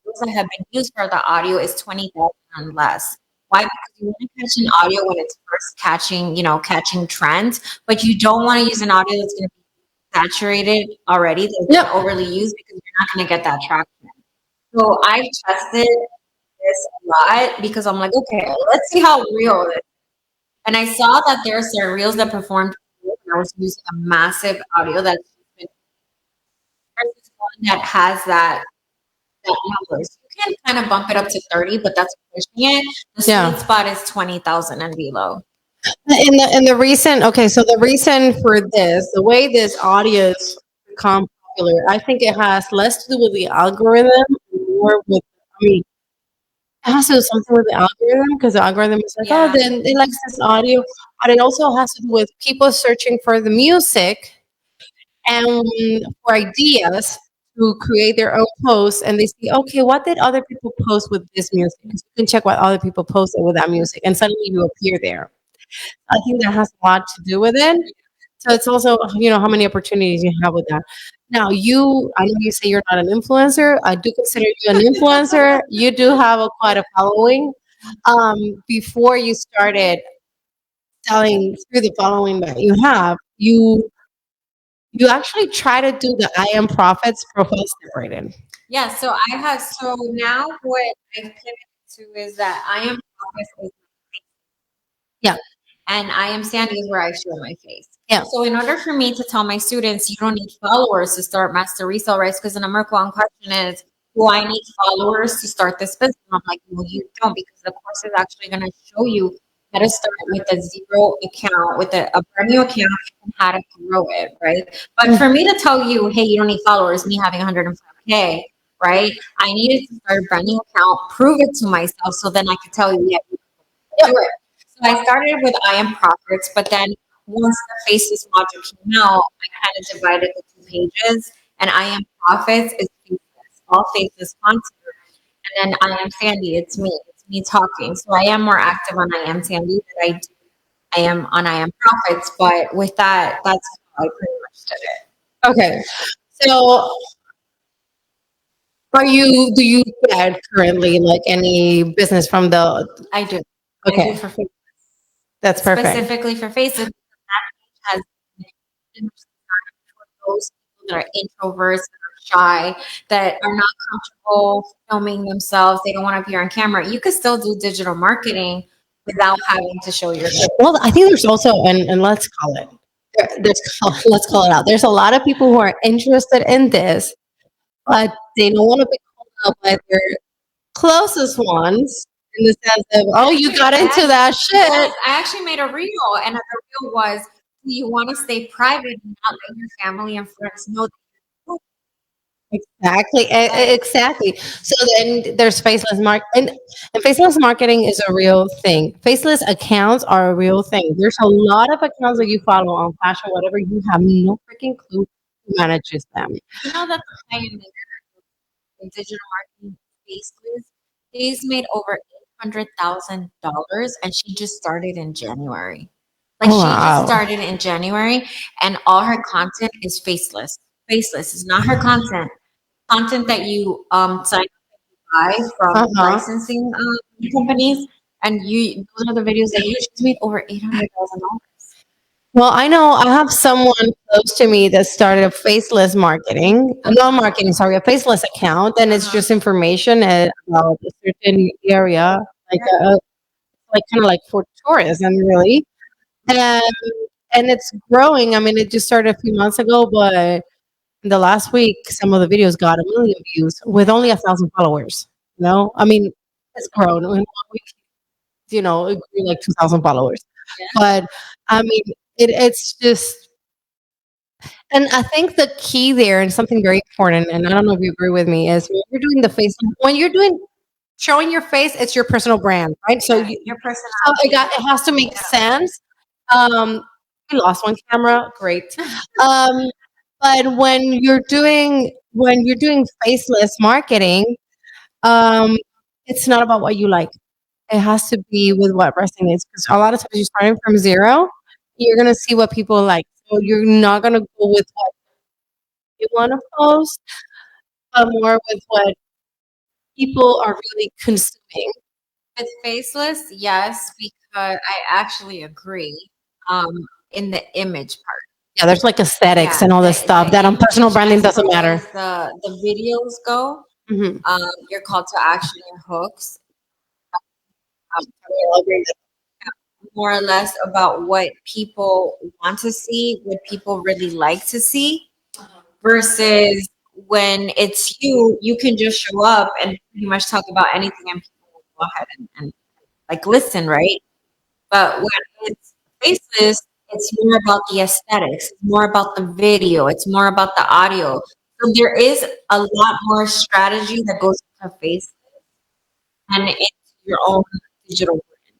those that have been used for the audio is 20,000 and less. Why? Because you want to catch an audio when it's first catching trends, but you don't want to use an audio that's going to be saturated already, that's been overly used because you're not going to get that traction. So I've tested this a lot because I'm like, okay, let's see how real it is. And I saw that there are certain reels that performed when I was using a massive audio that's been, there's this one that has that numbers. You can kind of bump it up to 30, but that's pushing it. The sweet spot is 20,000 and below. In the recent so the reason for this, the way this audio has become popular, I think it has less to do with the algorithm, more with it has to do something with the algorithm because the algorithm is like, oh, then it likes this audio, but it also has to do with people searching for the music and for ideas to create their own posts, and they see, okay, what did other people post with this music? 'Cause you can check what other people posted with that music, and suddenly you appear there. I think that has a lot to do with it. So it's also, how many opportunities you have with that. Now, I know you say you're not an influencer. I do consider you an influencer. You do have quite a following. Before you started selling through the following that you have, you actually try to do the I am profits profile separated. Yeah, so now what I've pivoted to is that I am profits is yeah. And I am Sandy is where I show my face. Yeah. So in order for me to tell my students, you don't need followers to start master resale rights, because the number one question is, do I need followers to start this business? I'm like, no, you don't, because the course is actually going to show you how to start with a zero account, with a brand new account, and how to grow it, right? But for me to tell you, hey, you don't need followers, me having 105K, right? I needed to start a brand new account, prove it to myself, so then I could tell you, yeah, you can do it. So I started with I am profits, but then once the faceless module came out, I kind of divided the two pages, and I am profits is faceless, all faceless content, and then I am Sandy, it's me talking. So I am more active on I am Sandy than I am on I am profits, but with that, that's how I pretty much did it. Okay, so do you get currently like any business from the? I do. Okay. I do for Facebook. That's perfect. Specifically for Facebook, that page has been designed for those people that are introverts, that are shy, that are not comfortable filming themselves. They don't want to appear on camera. You could still do digital marketing without having to show your face. Well, I think there's also, and let's call it, let's call it out. There's a lot of people who are interested in this, but they don't want to be called out by their closest ones in the sense of, oh, you got into that shit. Yes, I actually made a reel, and the reel was, do you want to stay private and not let your family and friends know that you're Exactly. So then there's faceless and faceless marketing is a real thing. Faceless accounts are a real thing. There's a lot of accounts that you follow on fashion, whatever. You have no freaking clue who manages them. You know that the pioneer in digital marketing spaces. She's made over $800,000, and she just started in January. Like she just Wow. started in January, and all her content is faceless. Faceless is not her content. Content that you sign buy from licensing companies, and you those are the videos that you just made over $800,000. Well, I know I have someone close to me that started a faceless marketing, not marketing, sorry, a faceless account, and it's just information about a certain area, like like kind of like for tourism, really, and and it's growing. I mean, it just started a few months ago, but in the last week, some of the videos got 1 million views with only 1,000 followers. I mean, it's grown. In 1 week, it grew like 2,000 followers. But I mean, it's just, and I think the key there, and something very important, and I don't know if you agree with me, is when you're doing showing your face, it's your personal brand, right? So Your so personality. it has to make sense. Um, we lost one camera, great. Um, but when you're doing faceless marketing, um, it's not about what you like. It has to be with what resonates. Because a lot of times you're starting from zero, you're gonna see what people like. So you're not gonna go with what you want to post, but more with what people are really consuming. With faceless, yes, because I actually agree. In the image part. Yeah, there's like aesthetics Yeah, and all this stuff that on personal branding as doesn't far matter. as the videos go, Hmm. your call to action, your hooks, more or less about what people want to see, what people really like to see, versus when it's you, you can just show up and pretty much talk about anything, and people will go ahead and like listen, right? But when it's faceless, it's more about the aesthetics, it's more about the video, it's more about the audio. So there is a lot more strategy that goes into face and into your own digital brand.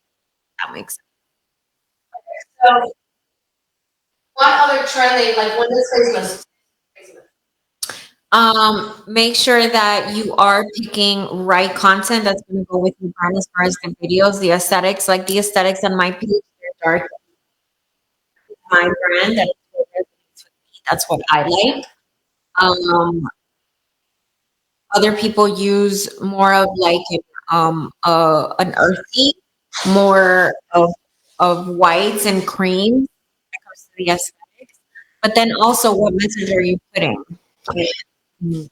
That makes sense. So, what other trending, like when is Christmas? Make sure that you are picking right content that's going to go with your brand as far as the videos, the aesthetics. Like the aesthetics on my page, they're dark. My brand, that is what resonates with me. That's what I like. Um, Other people use more of like an earthy, more of whites and creams when it comes to the aesthetics. But then also, what message are you putting in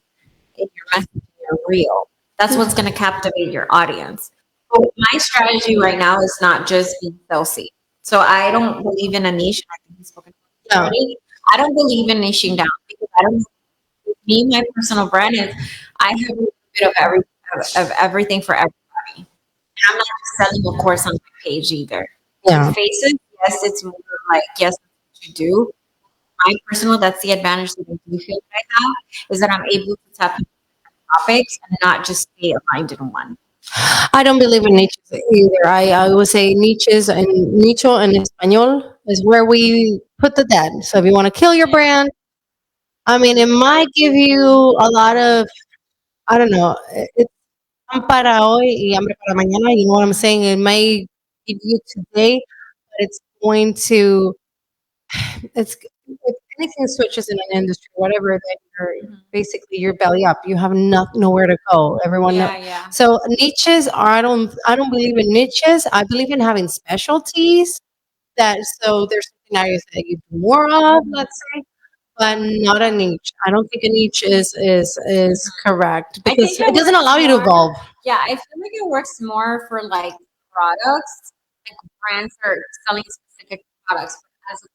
your message, in your reel? That's what's going to captivate your audience. So my strategy right now is not just being salesy. So I don't believe in a niche. I think we've spoken about this No. already. I don't believe in niching down because I don't. Me, my personal brand is I have a little bit of everything for everybody. And I'm not just selling a course on my page either. Yeah. With faces, yes, it's more like yes, that's what you do. My personal, that's the advantage that I do feel that I have is that I'm able to tap into topics and not just stay aligned in one. I don't believe in niches either. I would say niches and nicho in español is where we put the dead. So if you want to kill your brand, I mean, it might give you a lot of, I don't know, it's pan para hoy y hambre para mañana. You know what I'm saying? It may give you today, but it's going to, it's, if anything switches in an industry, whatever, that basically you're belly up. You have nowhere to go. Everyone knows. Yeah. So niches are, I don't believe in niches. I believe in having specialties so there's certain areas that you do more of, let's say, but not a niche. I don't think a niche is correct I because think it doesn't allow you to evolve. Yeah, I feel like it works more for like products, like brands are selling specific products. But as a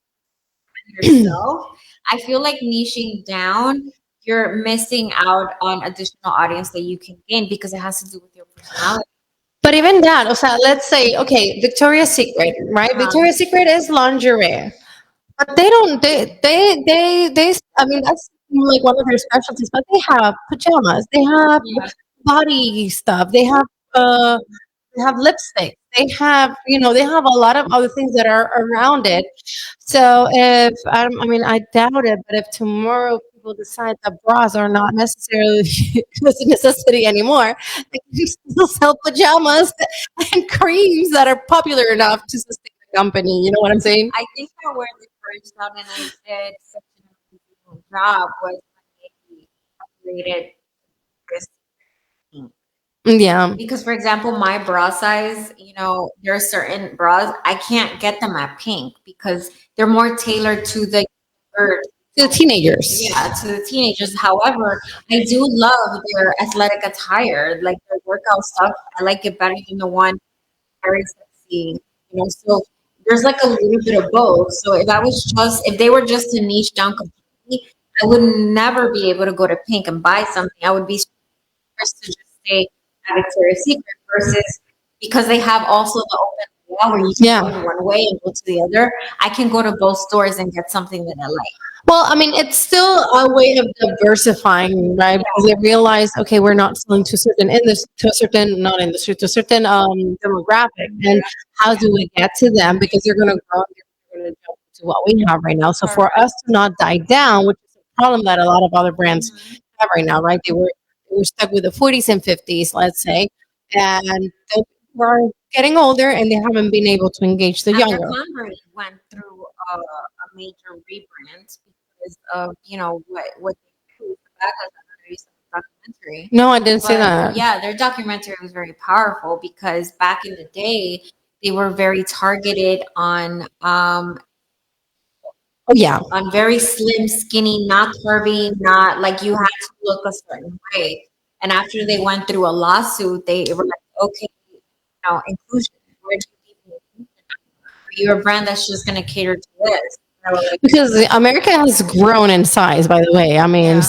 brand yourself, I feel like niching down, you're missing out on additional audience that you can gain because it has to do with your personality. But even that, so let's say, okay, Victoria's Secret, right? Victoria's Secret is lingerie, but they don't. I mean, that's like one of their specialties. But they have pajamas. They have body stuff. They have lipstick. They have a lot of other things that are around it. So if I mean, I doubt it, but if tomorrow people people decide that bras are not necessarily a necessity anymore, they can still sell pajamas and creams that are popular enough to sustain the company. You know what I'm saying? I think that where they first out and I did such an amazing job was when they created this thing. Yeah. Because, for example, my bra size, there are certain bras I can't get them at pink because they're more tailored to the or To the teenagers. yeah, to the teenagers. However, I do love their athletic attire, like their workout stuff. I like it better than the one very sexy, So there's like a little bit of both. So if they were just to niche down completely, I would never be able to go to Pink and buy something. I would be forced to just stay at Victoria's Secret versus because they have also the open layout where you can go one way and go to the other. I can go to both stores and get something that I like. Well, I mean, it's still a way of diversifying, right? Because they realize, okay, we're not selling to a certain industry, to a certain not industry, to a certain demographic, and how do we get to them? Because they're going to grow, they're going to jump to what we have right now. So for us to not die down, which is a problem that a lot of other brands have right now, right? They were stuck with the 40s and 50s, let's say, and they were getting older, and they haven't been able to engage the younger. Converse went through a major rebrand because of what they do. Documentary. No, I didn't see that. Yeah, their documentary was very powerful because back in the day they were very targeted on on very slim, skinny, not curvy, not like you had to look a certain way. And after they went through a lawsuit, they were like, okay, inclusion. Where do you You're a brand that's just going to cater to this. Because America has grown in size, by the way. I mean,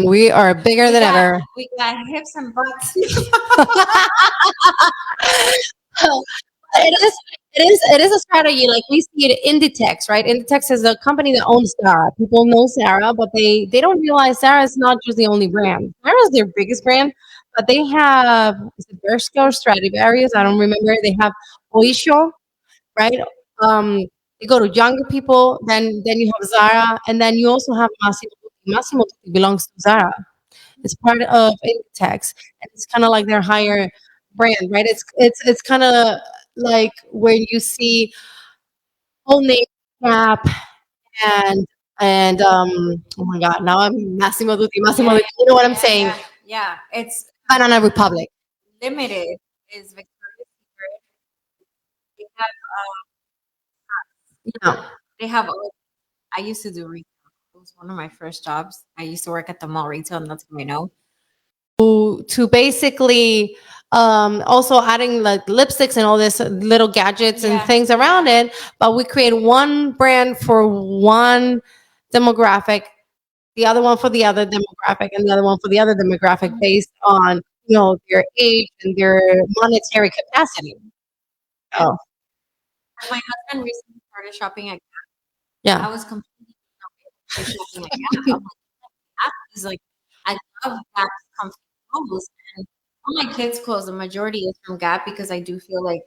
we are bigger than ever. We got hips and butts. It is a strategy. Like we see it in Inditex, right? Inditex is a company that owns Zara. People know Zara, but they don't realize Zara is not just the only brand. Zara is their biggest brand, but they have Bershka, Stradivarius. I don't remember. They have Oysho, right? You go to younger people, then you have Zara, and then you also have Massimo Dutti. Massimo Dutti belongs to Zara. It's part of Inditex, and it's kind of like their higher brand, right? It's kind of like when you see Old Navy, Gap, and oh my God, now I'm Massimo Dutti. You know what I'm saying? Yeah, it's Banana Republic. Limited is Victoria's Secret. They have. I used to do retail. It was one of my first jobs. I used to work at the mall retail, and that's what I know. To basically also adding like lipsticks and all this little gadgets and things around it, but we create one brand for one demographic, the other one for the other demographic, and the other one for the other demographic based on their age and their monetary capacity. Oh, my husband recently started shopping at Gap. Yeah, I was completely shopping at Gap. I'm like, he's like, I love Gap's comfy clothes, and all my kids' clothes, the majority is from Gap because I do feel like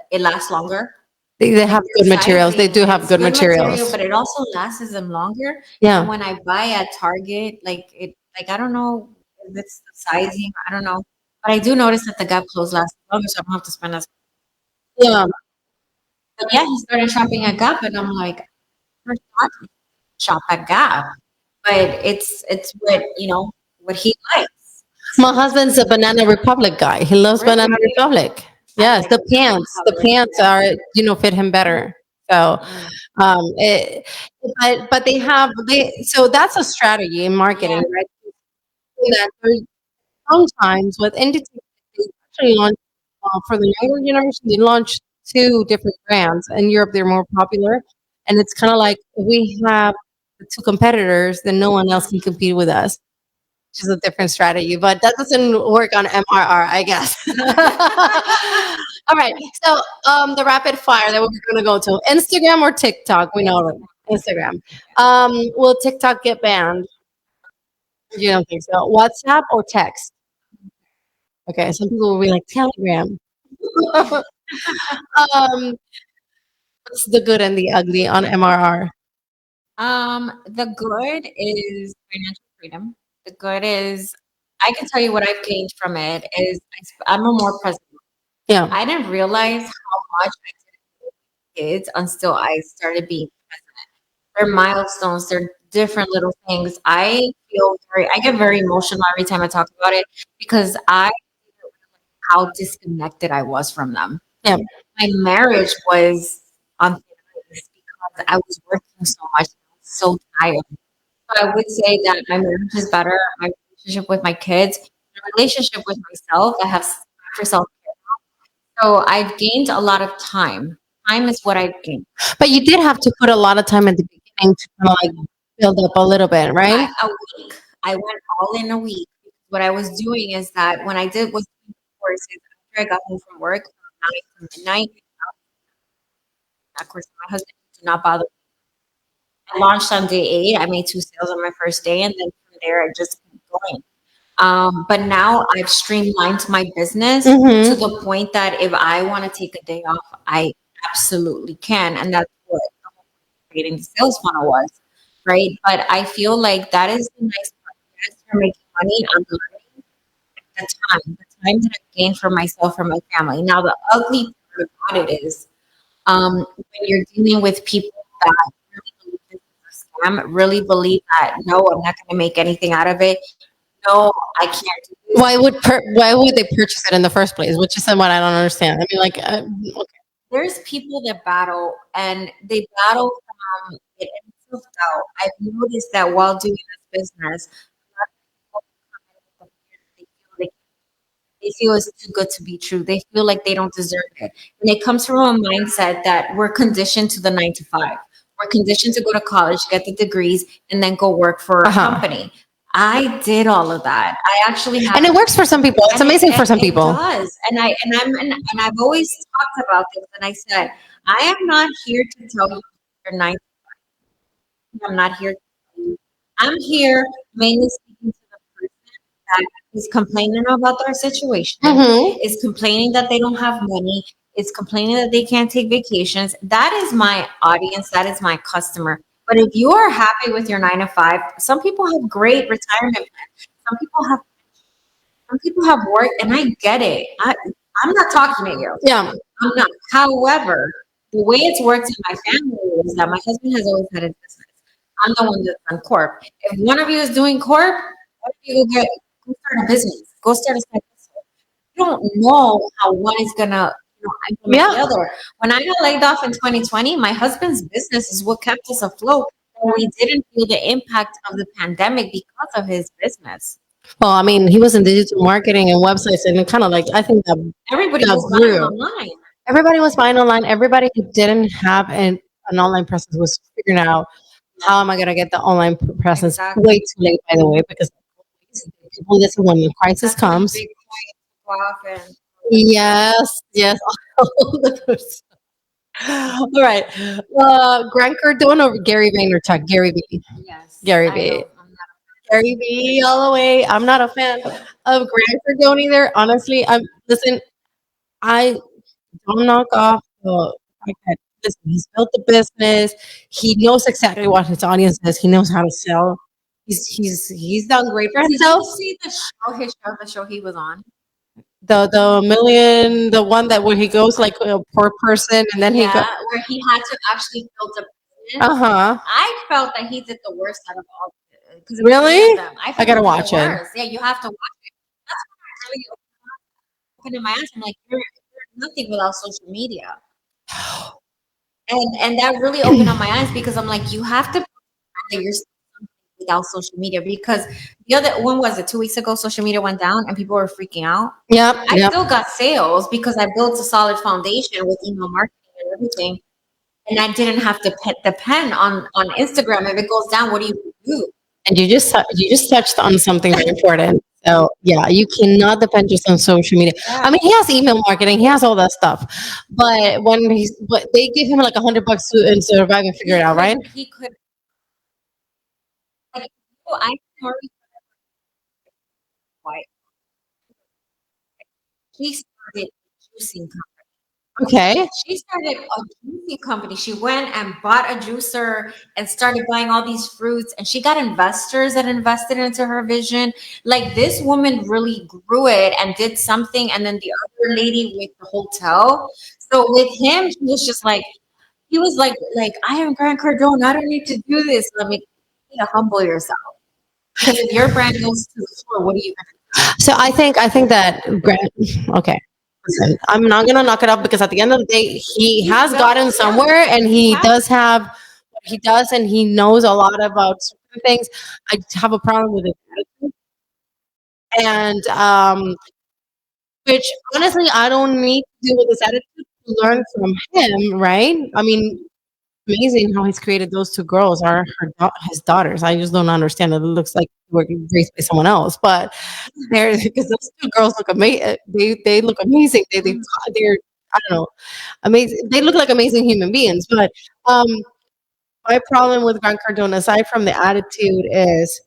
it lasts longer. They have good materials. They do have good materials, but it also lasts them longer. Yeah. And when I buy at Target, I don't know if it's the sizing. I don't know, but I do notice that the Gap clothes last longer, so I don't have to spend as. Yeah. But yeah, he started shopping at Gap, and I'm like, first thought to shop at Gap, but it's what he likes. My husband's a Banana Republic guy. He loves Banana Republic. Yes, the pants are fit him better. So, but so that's a strategy in marketing, right? That sometimes with Inditex, they actually launch for the younger generation. They launch two different brands. In Europe, they're more popular, and it's kind of like we have the two competitors, then no one else can compete with us. Which is a different strategy, but that doesn't work on MRR, I guess. All right. So the rapid fire that we're going to go to Instagram or TikTok. We know Instagram. Will TikTok get banned? You don't think so? WhatsApp or text? Okay. Some people will be like Telegram. What's the good and the ugly on MRR? The good is financial freedom. The good is I can tell you what I've gained from it is I'm a more present. Yeah. I didn't realize how much I did with kids until I started being present. They're milestones, they're different little things. I get very emotional every time I talk about it because I didn't realize how disconnected I was from them. Yeah. My marriage was on thin ice because I was working so much, I was so tired. So I would say that my marriage is better. My relationship with my kids, my relationship with myself. I have time for self care. So I've gained a lot of time. Time is what I've gained. But you did have to put a lot of time at the beginning to kind of like build up a little bit, right? A week. I went all in a week. What I was doing is that when I did was doing courses after I got home from work from 9 to midnight. Of course, my husband did not bother. I launched on day 8. I made 2 sales on my first day, and then from there I just kept going. But now I've streamlined my business to Mm-hmm. the point that if I want to take a day off, I absolutely can. And that's what creating the sales funnel was, right? But I feel like that is the nice part. Yes, you're making money. I'm learning the time that I gain for myself, for my family. Now, the ugly part about it is when you're dealing with people that really believe this is a scam, really believe that, no, I'm not going to make anything out of it. No, I can't do this. Why would they purchase it in the first place? Which is what I don't understand. I mean, like, okay. There's people that battle and they battle from it and self-doubt. I've noticed that while doing this business, a lot of people come in with the fear that they feel it's too good to be true. They feel like they don't deserve it. And it comes from a mindset that we're conditioned to the 9 to 5. We're conditioned to go to college, get the degrees, and then go work for a company. I did all of that. I actually have, and it works for some people. It's amazing for some people. It does, and I've always talked about this, and I said I am not here to tell you you're 9 to 5. I'm not here to tell you. I'm here mainly speaking to the person that is complaining about their situation, Mm-hmm. is complaining that they don't have money, is complaining that they can't take vacations. That is my audience. That is my customer. But if you are happy with your 9 to 5, some people have great retirement plans. Some people have work, and I get it. I'm not talking to you. Yeah. I'm not. However, the way it's worked in my family is that my husband has always had a business. I'm the one that's on corp. If one of you is doing corp, one of you go start a business. Go start a side hustle. You don't know how one is gonna implement the other. When I got laid off in 2020, my husband's business is what kept us afloat. And we didn't feel the impact of the pandemic because of his business. Well, I mean, he was in digital marketing and websites, and it kind of like I think that Everybody that was buying grew. online. Everybody was buying online. Everybody who didn't have an online presence was figuring out how am I going to get the online presence. Exactly. Way too late, by the way, because people listen when the crisis That's when comes. Bitcoin took off and Yes, yes. All right. Grant Cardone or Gary Vaynerchuk? Gary V. yes, Gary I V. don't. I'm not. Gary V. All the way. I'm not a fan of Grant Cardone either. Honestly, listen. I don't knock off the fact that listen, he's built the business. He knows exactly what his audience is. He knows how to sell. He's done great for Did himself. you see the show he was on? The million, the one that where he goes like a poor person, and then he Yeah, go. where he had to actually build a business. Uh huh. I felt that he did the worst out of all because Really? them. I I felt gotta he did watch the it. worst. Yeah, you have to watch it. That's when I really opened in my eyes. I'm like, you're nothing without social media, and that really opened up my eyes because I'm like, you have to that you're something without social media because the other when was it 2 weeks ago social media went down and people were freaking out. Yep. I still got sales because I built a solid foundation with email marketing and everything, and I didn't have to depend on Instagram. If it goes down, what do you do? And you just touched on something very important. So yeah, you cannot depend just on social media. I mean, he has email marketing, he has all that stuff, but but they give him like $100 to survive and figure it out, right? He could like I already quite he started a juicing company. Okay. She started a juicing company. She went and bought a juicer and started buying all these fruits. And she got investors that invested into her vision. Like this woman really grew it and did something. And then the other lady with the hotel. So with him, he was like I am Grant Cardone. I don't need to do this. Let me you need to humble yourself. Because if your brand goes to the floor, what are you gonna So I think that Grant. Okay. Listen, I'm not gonna knock it up because at the end of the day, he has gotten somewhere, and he does have what he does, and he knows a lot about certain things. I have a problem with it, and which honestly, I don't need to deal with this attitude to learn from him, right? I mean, amazing how he's created those two girls are his daughters. I just don't understand it. It looks like they were raised by someone else, but they're because those two girls look amazing. They look amazing. They're I don't know amazing. They look like amazing human beings. But um, my problem with Grant Cardone, aside from the attitude, is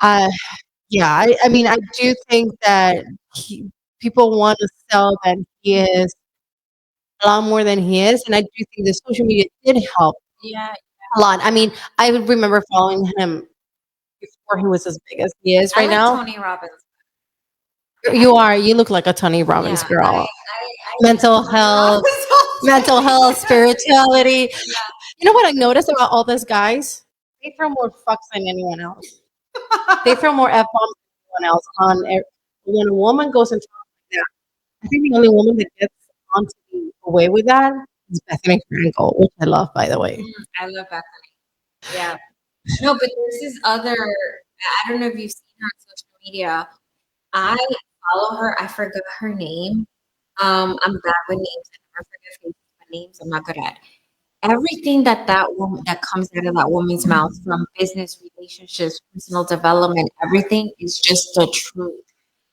uh, yeah. I mean, I do think that people want to sell that he is a lot more than he is, and I do think the social media did help Yeah, a lot. I mean, I would remember following him before he was as big as he is I right like now. Tony Robbins. You look like a Tony Robbins Yeah, girl. I Mental Tony health, Robbins all mental day. health, spirituality. Yeah. You know what I noticed about all these guys? They throw more fucks than anyone else. They throw more F bombs than anyone else. When a woman goes into that, I think the only woman that gets onto the away with that is Bethany Frankel, which I love, by the way. I love Bethany. Yeah. No, but there's this other, I don't know if you've seen her on social media. I follow her. I forgot her name. I'm bad with names. I never forget faces, but names I'm not good at. Everything that woman that comes out of that woman's mouth from business, relationships, personal development, everything is just the truth.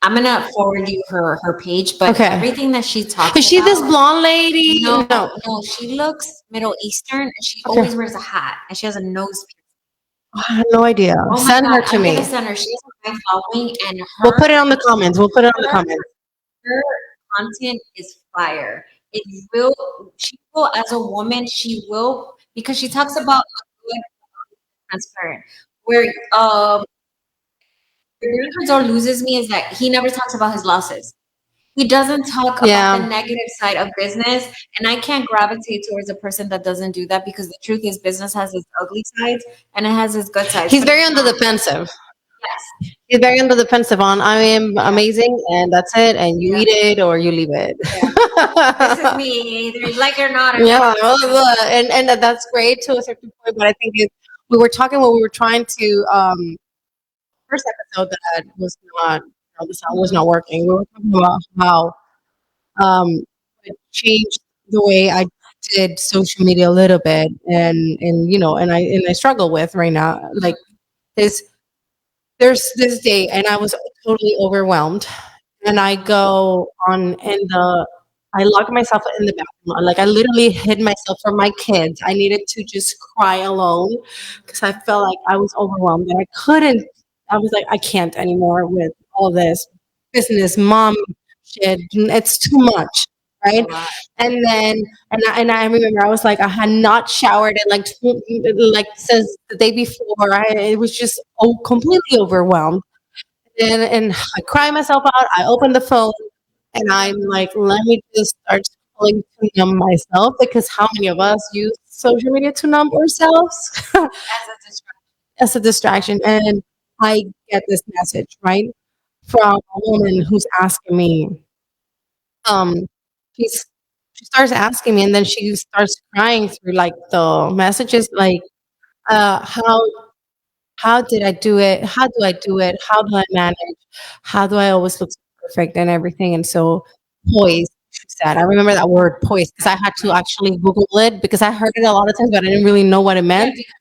I'm gonna forward you her page, but Okay. everything that she talks Is she about. this blonde lady? No, No. no, she looks Middle Eastern, and she Okay. always wears a hat, and she has a nose piercing. I have no idea. Oh my Send her God, to I'm me. gonna send her. She has a high following, and We'll put it on the comments. We'll put it on the comments. her content is fire. It will. She will, as a woman, she will because she talks about good, transparent. Where where Hazor loses me is that he never talks about his losses. He doesn't talk about the Yeah. negative side of business, and I can't gravitate towards a person that doesn't do that because the truth is, business has its ugly sides and it has its good sides. He's But very it's on the not. defensive. Yes. He's very on the defensive on I am Yeah. amazing and that's it and you Yeah. eat it or you leave it. This is me, either you like it or not. Yeah, and that's great to a certain point, but I think we were talking when we were trying to first episode that was not the sound was not working. We were talking about how it changed the way I did social media a little bit, and I struggle with right now. Like this, there's this day, and I was totally overwhelmed, and I go on I locked myself in the bathroom. Like I literally hid myself from my kids. I needed to just cry alone because I felt like I was overwhelmed and I couldn't. I was like, I can't anymore with all this business, mom shit. It's too much, right? And then, and I remember I was like, I had not showered in like since the day before. It was just completely overwhelmed, and I cry myself out. I open the phone and I'm like, let me just start scrolling to numb myself because how many of us use social media to numb ourselves As a distraction. as a distraction? And I get this message, right, from a woman who's asking me, um, she's, she starts asking me and then she starts crying through like the messages, like, how did I do it? How do I do it? How do I manage? How do I always look so perfect and everything? And so poised, she said. I remember that word poised because I had to actually Google it because I heard it a lot of times, but I didn't really know what it Yeah, meant. because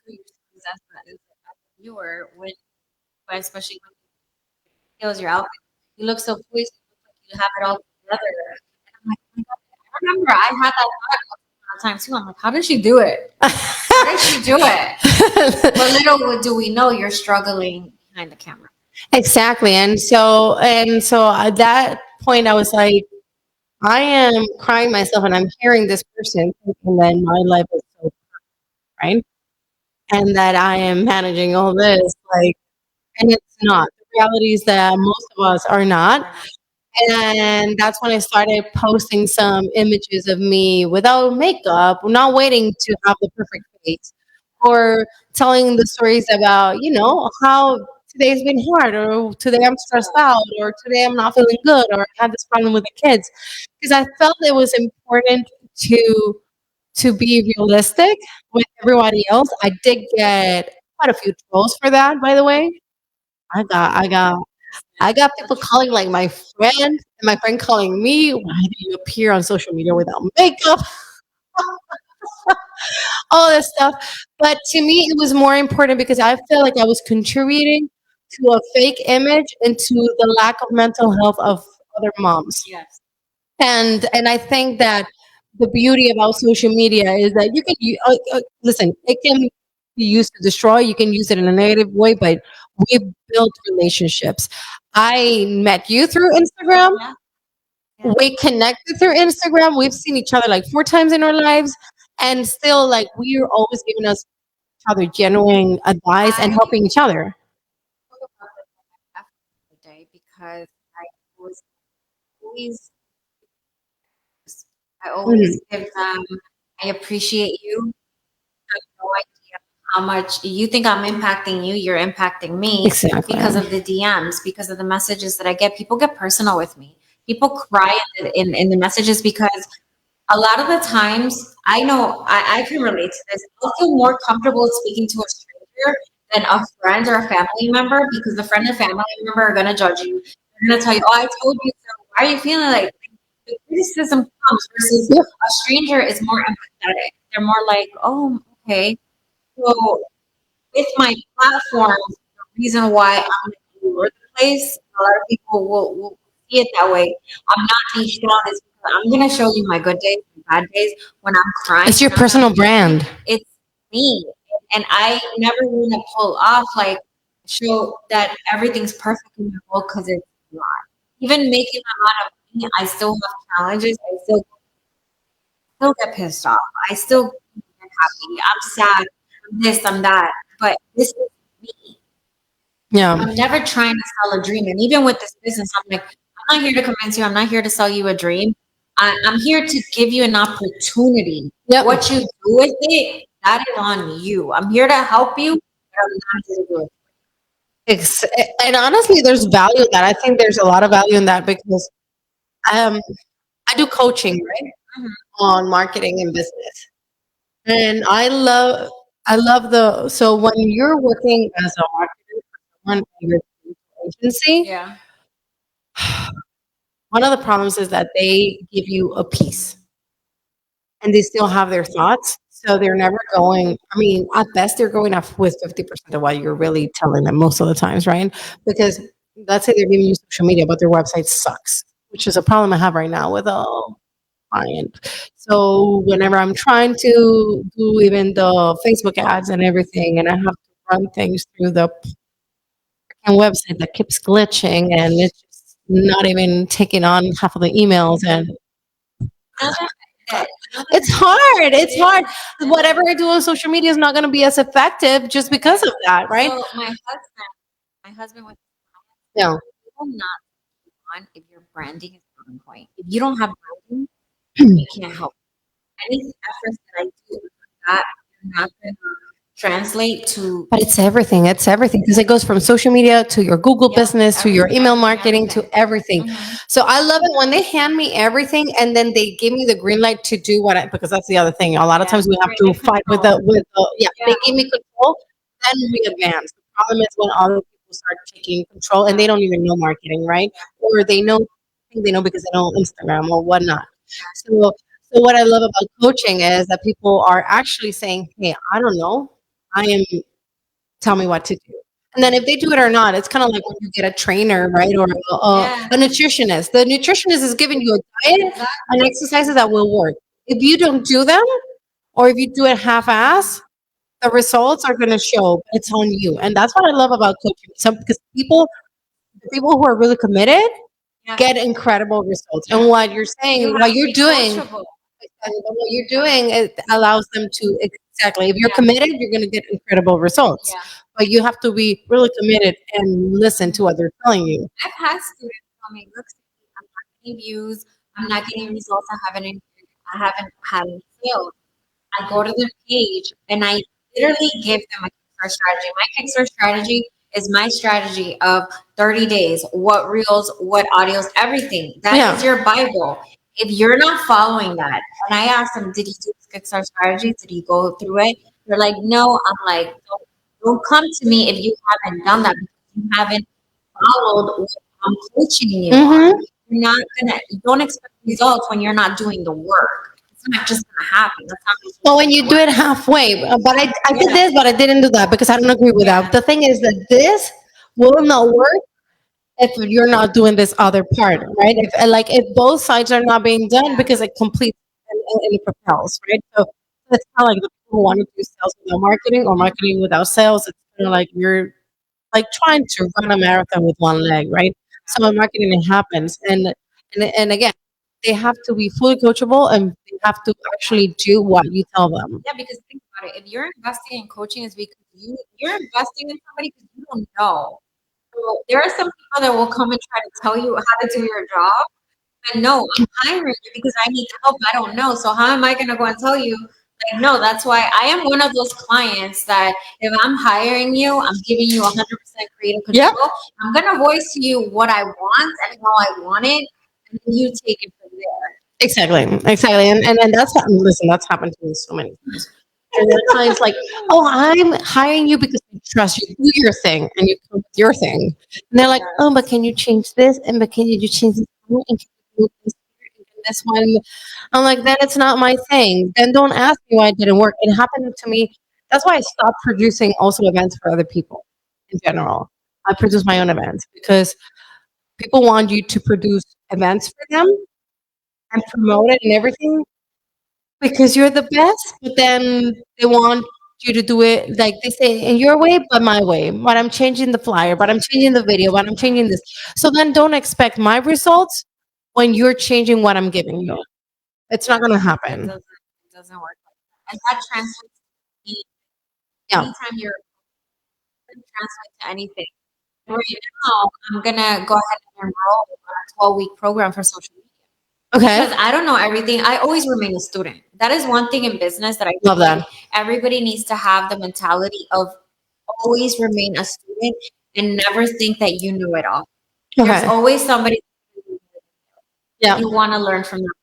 when you do your as a viewer, when especially when it feels your outfit, you look so pleased, you look like you have it all together. And I'm like, oh my God, I remember I had that thought a lot of times too. I'm like, how did she do it? How did she do it? But little do we know you're struggling behind the camera. Exactly. And so at that point, I was like, I am crying myself and I'm hearing this person thinking that my life is so right and that I am managing all this like and it's not. The reality is that most of us are not. And that's when I started posting some images of me without makeup, not waiting to have the perfect face, or telling the stories about, how today's been hard, or today I'm stressed out, or today I'm not feeling good, or I had this problem with the kids. Because I felt it was important to be realistic with everybody else. I did get quite a few trolls for that, by the way. I got people calling like my friend, and my friend calling me, "Why do you appear on social media without makeup?" All this stuff. But to me, it was more important because I felt like I was contributing to a fake image and to the lack of mental health of other moms. Yes. And I think that the beauty about social media is that you can listen. It can be used to destroy. You can use it in a negative way, but we built relationships. I met you through Instagram. Yeah. Yeah. We connected through Instagram. We've seen each other like 4 times in our lives, and still, like we're always giving us each other genuine advice and helping each other. Spoke about this after the day because was always I always Mhm. give them I appreciate you. Have no idea how much you think I'm impacting you, you're impacting me Exactly. because of the DMs, because of the messages that I get. People get personal with me. People cry in the messages because a lot of the times I know I can relate to this. I feel more comfortable speaking to a stranger than a friend or a family member because the friend and family member are gonna judge you. They're gonna tell you, "Oh, I told you so. Why are you feeling like?" The criticism comes versus Yeah. a stranger is more empathetic. They're more like, "Oh, okay." So with my platform, the reason why I'm all over the place, a lot of people will see it that way. I'm not being strong is because I'm gonna show you my good days, my bad days, when I'm crying. It's your when I'm personal not brand. it's me. And I never want to pull off like show that everything's perfect in the world because it's not. Even making a lot of money, I still have challenges. I still get pissed off. I still get happy. I'm sad. I'm this, I'm that. But this is me. Yeah. I'm never trying to sell a dream. And even with this business, I'm like, I'm not here to convince you. I'm not here to sell you a dream. I'm here to give you an opportunity. Yep. What you do with it, that is on you. I'm here to help you, but I'm not here to do it. Ex- and honestly, there's value in that. I think there's a lot of value in that because um, I do coaching, right, Mhm. on marketing and business, and I love the so when you're working as a marketer for someone in your agency, Yeah. one of the problems is that they give you a piece and they still have their thoughts. So they're never going, I mean, at best, they're going off with 50% of what you're really telling them most of the times, right? Because let's say they're giving you social media, but their website sucks, which is a problem I have right now with a client. So whenever I'm trying to do even the Facebook ads and everything, and I have to run things through the website that keeps glitching and it's just not even taking on half of the emails and it's hard. It's hard. Whatever I do on social media is not going to be as effective just because of that, right? So my husband was Yeah. you will not on if your branding is not on point. If you don't have branding, you can't help. Any efforts that I do that are not going to translate to But it's everything. It's everything because it goes from social media to your Google business to your email marketing to everything. So I love it when they hand me everything and then they give me the green light to do what I because that's the other thing. A lot of times we have to fight with the they give me control, then we advance. The problem is when other people start taking control and they don't even know marketing, right? Or they know think they know because they know Instagram or whatnot. So what I love about coaching is that people are actually saying, "Hey, I don't know. I am tell me what to do." And then if they do it or not, it's kind of like when you get a trainer, right? Or a nutritionist. The nutritionist is giving you a diet and exercises that will work. If you don't do them or if you do it half-ass, the results are going to show. It's on you. And that's what I love about coaching. Some because the people who are really committed, get incredible results. And what you're saying, what you're doing, what you're doing, it allows them to exactly. If you're committed, you're going to get incredible results. But you have to be really committed and listen to what they're telling you. I've had students tell me, look, I'm not getting views, I'm not getting results, I haven't had any sales. I go to their page and I literally give them a Kickstart strategy. My Kickstart strategy is my strategy of 30 days, what reels, what audios, everything. That is your Bible. If you're not following that, and I ask them, did you do this Kickstart strategy? Did you go through it? They're like, no. I'm like, don't come to me if you haven't done that, because you haven't followed what I'm coaching you on. You're not you don't expect results when you're not doing the work. It's not just gonna happen. That's not well, when you do it halfway, but I did this, but I didn't do that because I don't agree with that. The thing is that this will not work if you're not doing this other part, right? If both sides are not being done, because it completes and it propels, right? So it's kind of like the people who want to do sales without marketing or marketing without sales. It's kind of like you're like trying to run a marathon with one leg, right? So in marketing, it happens, and again, they have to be fully coachable and they have to actually do what you tell them. Yeah, because think about it. If you're investing in coaching, it's because you're investing in somebody because you don't know. So there are some people that will come and try to tell you how to do your job. And no, I'm hiring you because I need help. I don't know. So how am I going to go and tell you? Like, no, that's why I am one of those clients that if I'm hiring you, I'm giving you 100% creative control. Yeah. I'm going to voice to you what I want and how I want it, and then you take it from there. Exactly, and that's happened to me so many times. And then clients like, oh, I'm hiring you because I trust you. Do your thing, and you come with your thing. And they're like, oh, but can you change this? And but can you change this? And can you move this here? And can this one? I'm like, then it's not my thing. Then don't ask me why it didn't work. It happened to me. That's why I stopped producing also events for other people in general. I produce my own events because people want you to produce events for them and promote it and everything because you're the best, but then they want you to do it like they say in your way, but my way. But I'm changing the flyer, but I'm changing the video, but I'm changing this. So then don't expect my results when you're changing what I'm giving you. It's not going to happen. It doesn't work like that. And that translates to me. Yeah. Anytime you're translate to anything. Right now, I'm gonna go ahead and enroll in a 12-week program for social media. Okay. Because I don't know everything. I always remain a student. That is one thing in business that I Love that. everybody needs to have the mentality of always remain a student and never think that you know it all. There's Okay. always somebody Yeah. you want to learn from that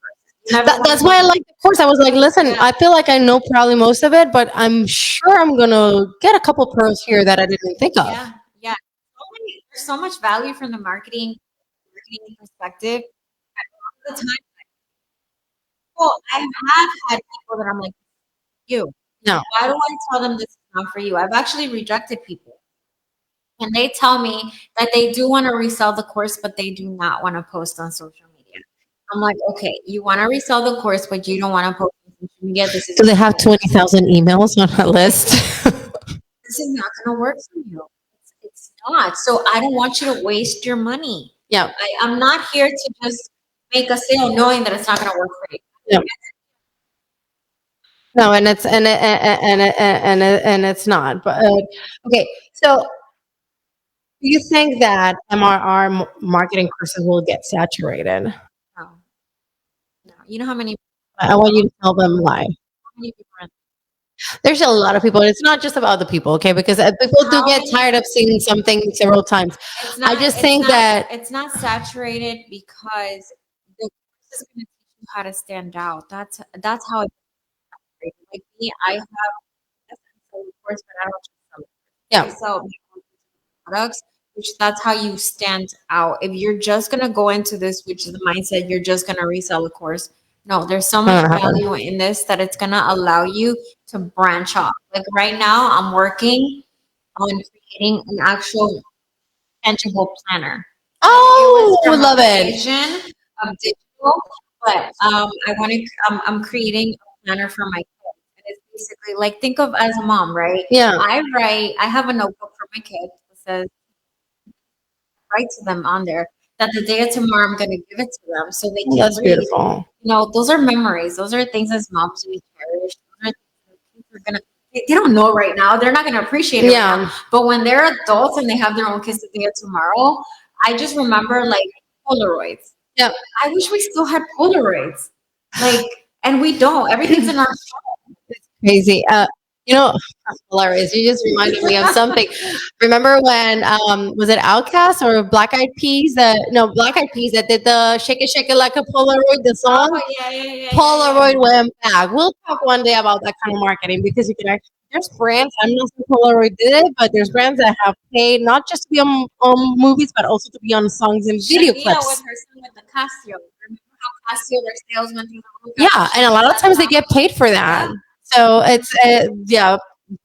person. That's why I like the course. I was like, listen, I feel like I know probably most of it, but I'm sure I'm going to get a couple pearls here that I didn't think of. Yeah. There's so much value from the marketing perspective. All the time. Well, I have had people that I'm like, you. No. Why do I tell them this is not for you? I've actually rejected people. And they tell me that they do want to resell the course, but they do not want to post on social media. I'm like, okay, you want to resell the course, but you don't want to post on social media. Do they have 20,000 emails on a list? This is not going to work for you. It's not. So I don't want you to waste your money. Yeah. I'm not here to just make a sale knowing that it's not going to work for you. Yeah. No, and it's not. But okay, so do you think that MRR marketing courses will get saturated? No. You know how many? I want you to tell them why. How many people are There's a lot of people. It's not just about the people, okay? Because people do get tired of seeing something several times. I just think that it's not saturated because the course is going to teach you how to stand out. That's how it's saturated. Like me, I have a course, but I don't just sell it. Yeah. I sell products, which that's how you stand out. If you're just gonna go into this, which is the mindset, you're just gonna resell the course. No, there's so much value in this that it's gonna allow you to branch off. Like right now, I'm working on creating an actual tangible planner. Oh, I love it. Vision of digital, but I want to. I'm creating a planner for my kids, and it's basically like think of as a mom, right? Yeah. I have a notebook for my kids that says write to them on there that the day of tomorrow I'm going to give it to them so they can That's read. beautiful. Those are memories. Those are things as moms we cherish. Those are things that kids are gonna. They don't know right now. They're not gonna appreciate it right now. But when they're adults and they have their own kids the day of tomorrow, I just remember like Polaroids. Yep. I wish we still had Polaroids. And we don't. Everything's in our phone. It's crazy. Hilarious. You just reminded me of something. Remember when was it Outkast or Black Eyed Peas? Black Eyed Peas that did the "Shake It, Shake It Like a Polaroid" the song. Oh, yeah. Polaroid went back. We'll talk one day about that kind of marketing because you can actually. There's brands. I'm not saying Polaroid did it, but there's brands that have paid not just to be on movies, but also to be on songs and video clips. With her son with the Casio. Remember how Casio their sales went through the roof? Yeah, and a lot of times they get paid for that. Yeah. So it's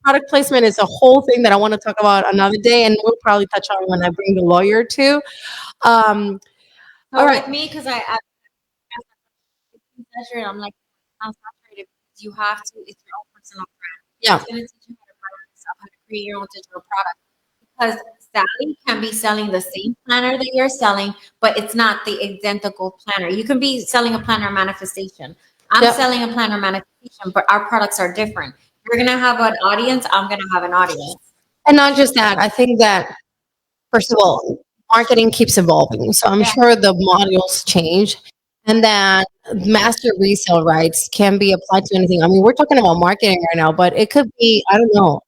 product placement is a whole thing that I want to talk about another day, and we'll probably touch on when I bring the lawyer too. All right. With me, because I I'm like, I'm saturated because you have to. It's your own personal brand. Yeah. It's going to teach you how to brand yourself, how to create your own digital product. Because Sally can be selling the same planner that you're selling, but it's not the identical planner. You can be selling a planner manifestation. I'm selling a planner manifestation, but our products are different. You're going to have an audience. I'm going to have an audience. And not just that. I think that, first of all, marketing keeps evolving. So I'm sure the modules change. And that master resale rights can be applied to anything. I mean, we're talking about marketing right now, but it could be, I don't know,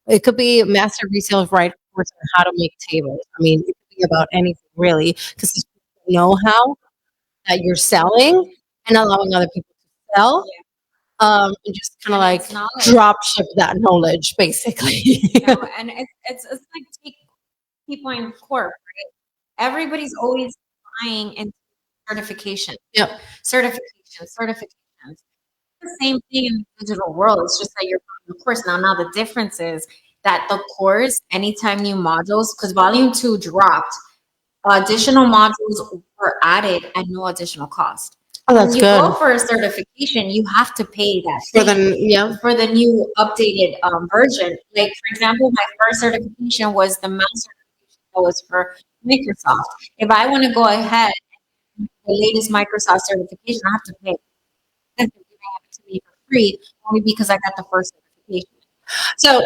it could be master resale right course on how to make tables. I mean, it could be about anything really, because it's know-how that you're selling and allowing other people to sell. And just kind of like drop ship that knowledge, basically. And it's like take people in court, right? Everybody's always buying into certification. Yep. Certifications. The same thing in the digital world. It's just that you're buying the course. Now the difference is that the course, anytime new modules, because volume 2 dropped, additional modules were added at no additional cost. Oh, that's good. When you go for a certification, you have to pay that for the new updated version. Like, for example, my first certification was the master certification that was for Microsoft. If I want to go ahead and the latest Microsoft certification, I have to pay. They're giving it to me for free only because I got the first certification. So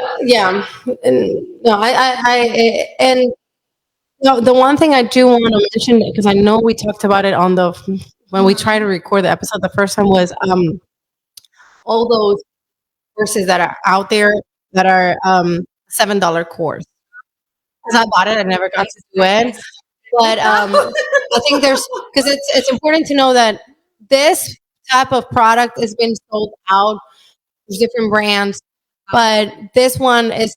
the one thing I do want to mention, because I know we talked about it when we tried to record the episode the first time, was all those courses that are out there that are $7 course. Because I bought it, I never got to do it, but I think because it's important to know that this type of product has been sold out. There's different brands, but this one is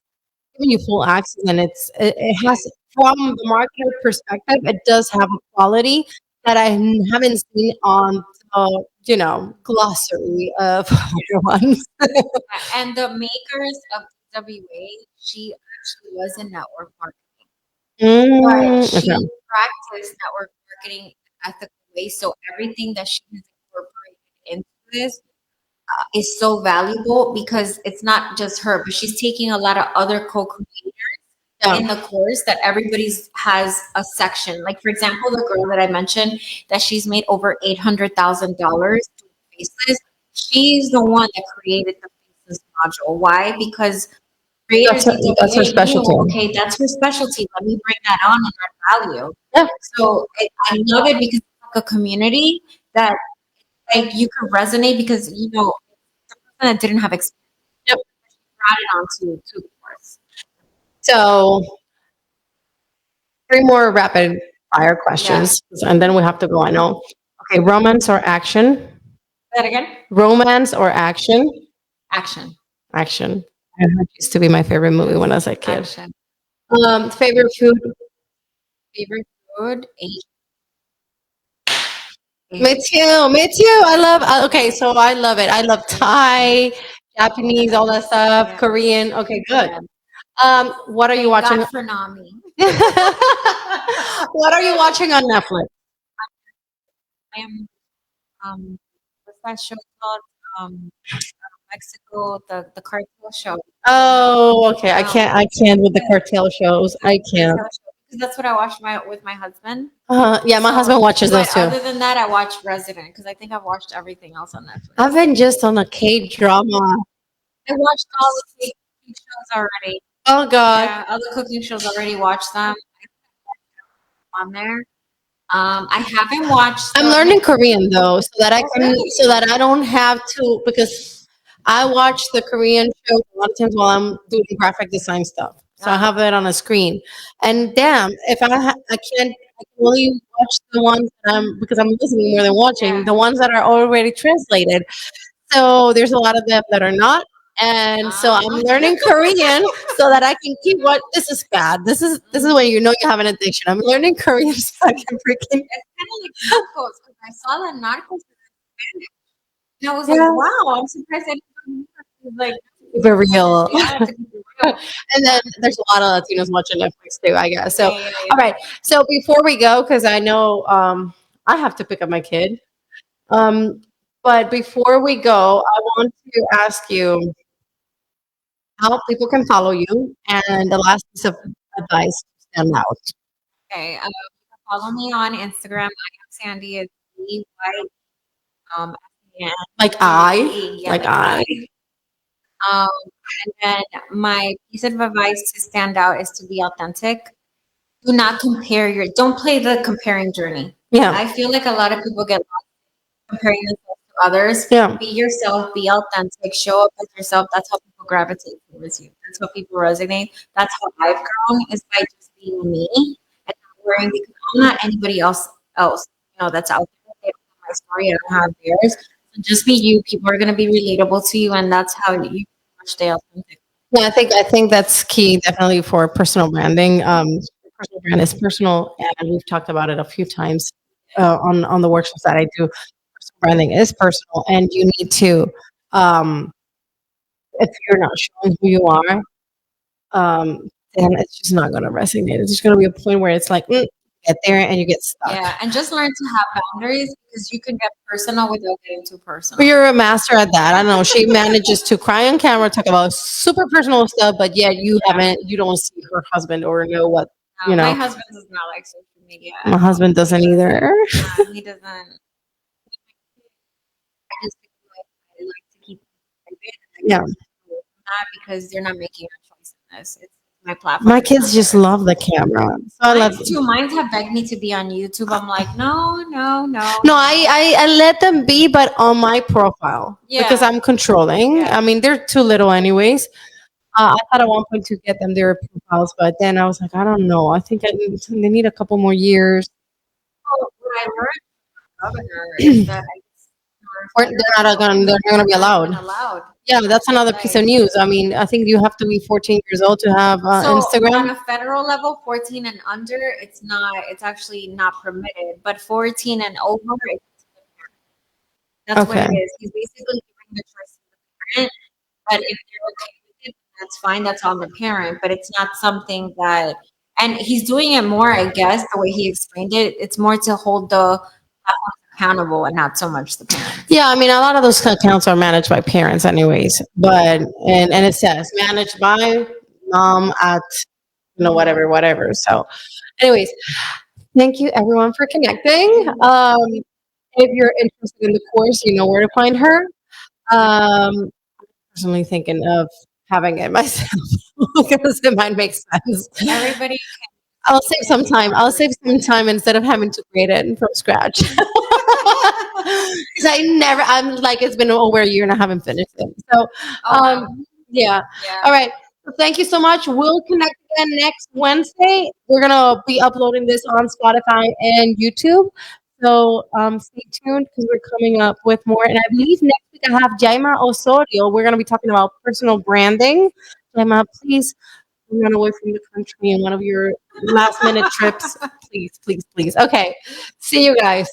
giving you full access, and it has, from the marketer perspective, it does have a quality that I haven't seen on the glossary of other ones. And the makers of WA, she actually was in network marketing, but she practiced network marketing ethical way. So everything that she has incorporated into this is so valuable because it's not just her, but she's taking a lot of other co-creators in the course that everybody's has a section. Like, for example, the girl that I mentioned that she's made over $800,000 doing faceless. She's the one that created the faceless module. Why? Because creators that's her specialty. Okay, that's her specialty. Let me bring that on and add value. Yeah. So I love it because it's like a community that like you can resonate because the person that didn't have experience. Yep. Brought it onto the course. So 3 more rapid fire questions, and then we have to go. I know. Okay, romance or action? Say that again. Romance or action? Action. It used to be my favorite movie when I was a kid. Action. Favorite food? Asian. Me too. I love it. I love Thai, Japanese, all that stuff, Korean. Okay, good. What are you watching? For Nami. What are you watching on Netflix? I am what's that show called? Mexico, the cartel show. Oh, okay. I can't with the cartel shows. I can't. because that's what I watched with my husband. Yeah, my husband watches those too. Other than that, I watch Resident because I think I've watched everything else on Netflix. I've been just on a K-drama. I watched all the cooking shows already. Oh God. Yeah, all the cooking shows already watched them on there. I haven't watched. I'm learning Korean though, so that I don't have to, because I watch the Korean shows a lot of times while I'm doing graphic design stuff. So I have it on a screen, and damn, if I can only watch the ones that because I'm listening more than watching, the ones that are already translated. So there's a lot of them that are not. And so I'm learning Korean so that I can keep what this is bad. This is when you know you have an addiction. I'm learning Korean so I can freaking. It's kind of like Narcos, because I saw that Narcos in Spanish, and I was like, wow, I'm surprised I didn't know. Like keep it real. And then there's a lot of Latinos watching Netflix too, I guess. So all right. So before we go, because I know I have to pick up my kid. But before we go, I want to ask you how people can follow you, and the last piece of advice to stand out. Okay, you can follow me on Instagram. I am Sandy. It's Y S-A-N. Like I. And then my piece of advice to stand out is to be authentic. Do not don't play the comparing journey. Yeah. I feel like a lot of people get lost comparing themselves to others. Yeah. Be yourself, be authentic, show up as yourself. That's how people gravitate towards you. That's how people resonate. That's how I've grown, is by just being me and not worrying, because I'm not anybody else, that's out there. They don't have my story, I don't have theirs. So just be you. People are gonna be relatable to you, and that's how you stay authentic. Yeah, I think that's key, definitely, for personal branding. Personal brand is personal, and we've talked about it a few times on the workshops that I do. Personal branding is personal, and you need to, if you're not showing who you are, then it's just not going to resonate. It's just going to be a point where it's like, you get there and you get stuck. Yeah, and just learn to have boundaries, because you can get personal without getting too personal. But you're a master at that. I don't know. She manages to cry on camera, talk about super personal stuff, but yet you don't see her husband or know what, My husband does not like social media. My husband doesn't either. He doesn't. I just like to keep it private. Yeah. Not because they're not making a choice in this. It's my platform. My kids just love the camera. So I love two. Mine have begged me to be on YouTube. I'm like, no. No, I let them be, but on my profile. Yeah. Because I'm controlling. Yeah. I mean, they're too little anyways. I thought at one point to get them their profiles, but then I was like, I don't know. I think they need a couple more years. What I learned from the governor is that they're not going to be allowed. Yeah, that's another piece of news. I mean, I think you have to be 14 years old to have Instagram. On a federal level, 14 and under, it's actually not permitted. But 14 and over, it's that's what it is. He's basically giving the choice to the parent. But if they're okay with it, that's fine. That's on the parent. But it's not something that, and he's doing it more, I guess, the way he explained it. It's more to hold the accountable and not so much the parents. Yeah, I mean, a lot of those accounts are managed by parents anyways, but and it says managed by mom at whatever. So anyways, thank you everyone for connecting. If you're interested in the course, you know where to find her. I'm personally thinking of having it myself because it might make sense. Everybody I'll save some time instead of having to create it from scratch. Because I'm like, it's been over a year and I haven't finished it. So, yeah. All right. So thank you so much. We'll connect again next Wednesday. We're going to be uploading this on Spotify and YouTube. So stay tuned because we're coming up with more. And I believe next week I have Jaima Osorio. We're going to be talking about personal branding. Jaima, please run away from the country in one of your last minute trips. Please. Okay. See you guys.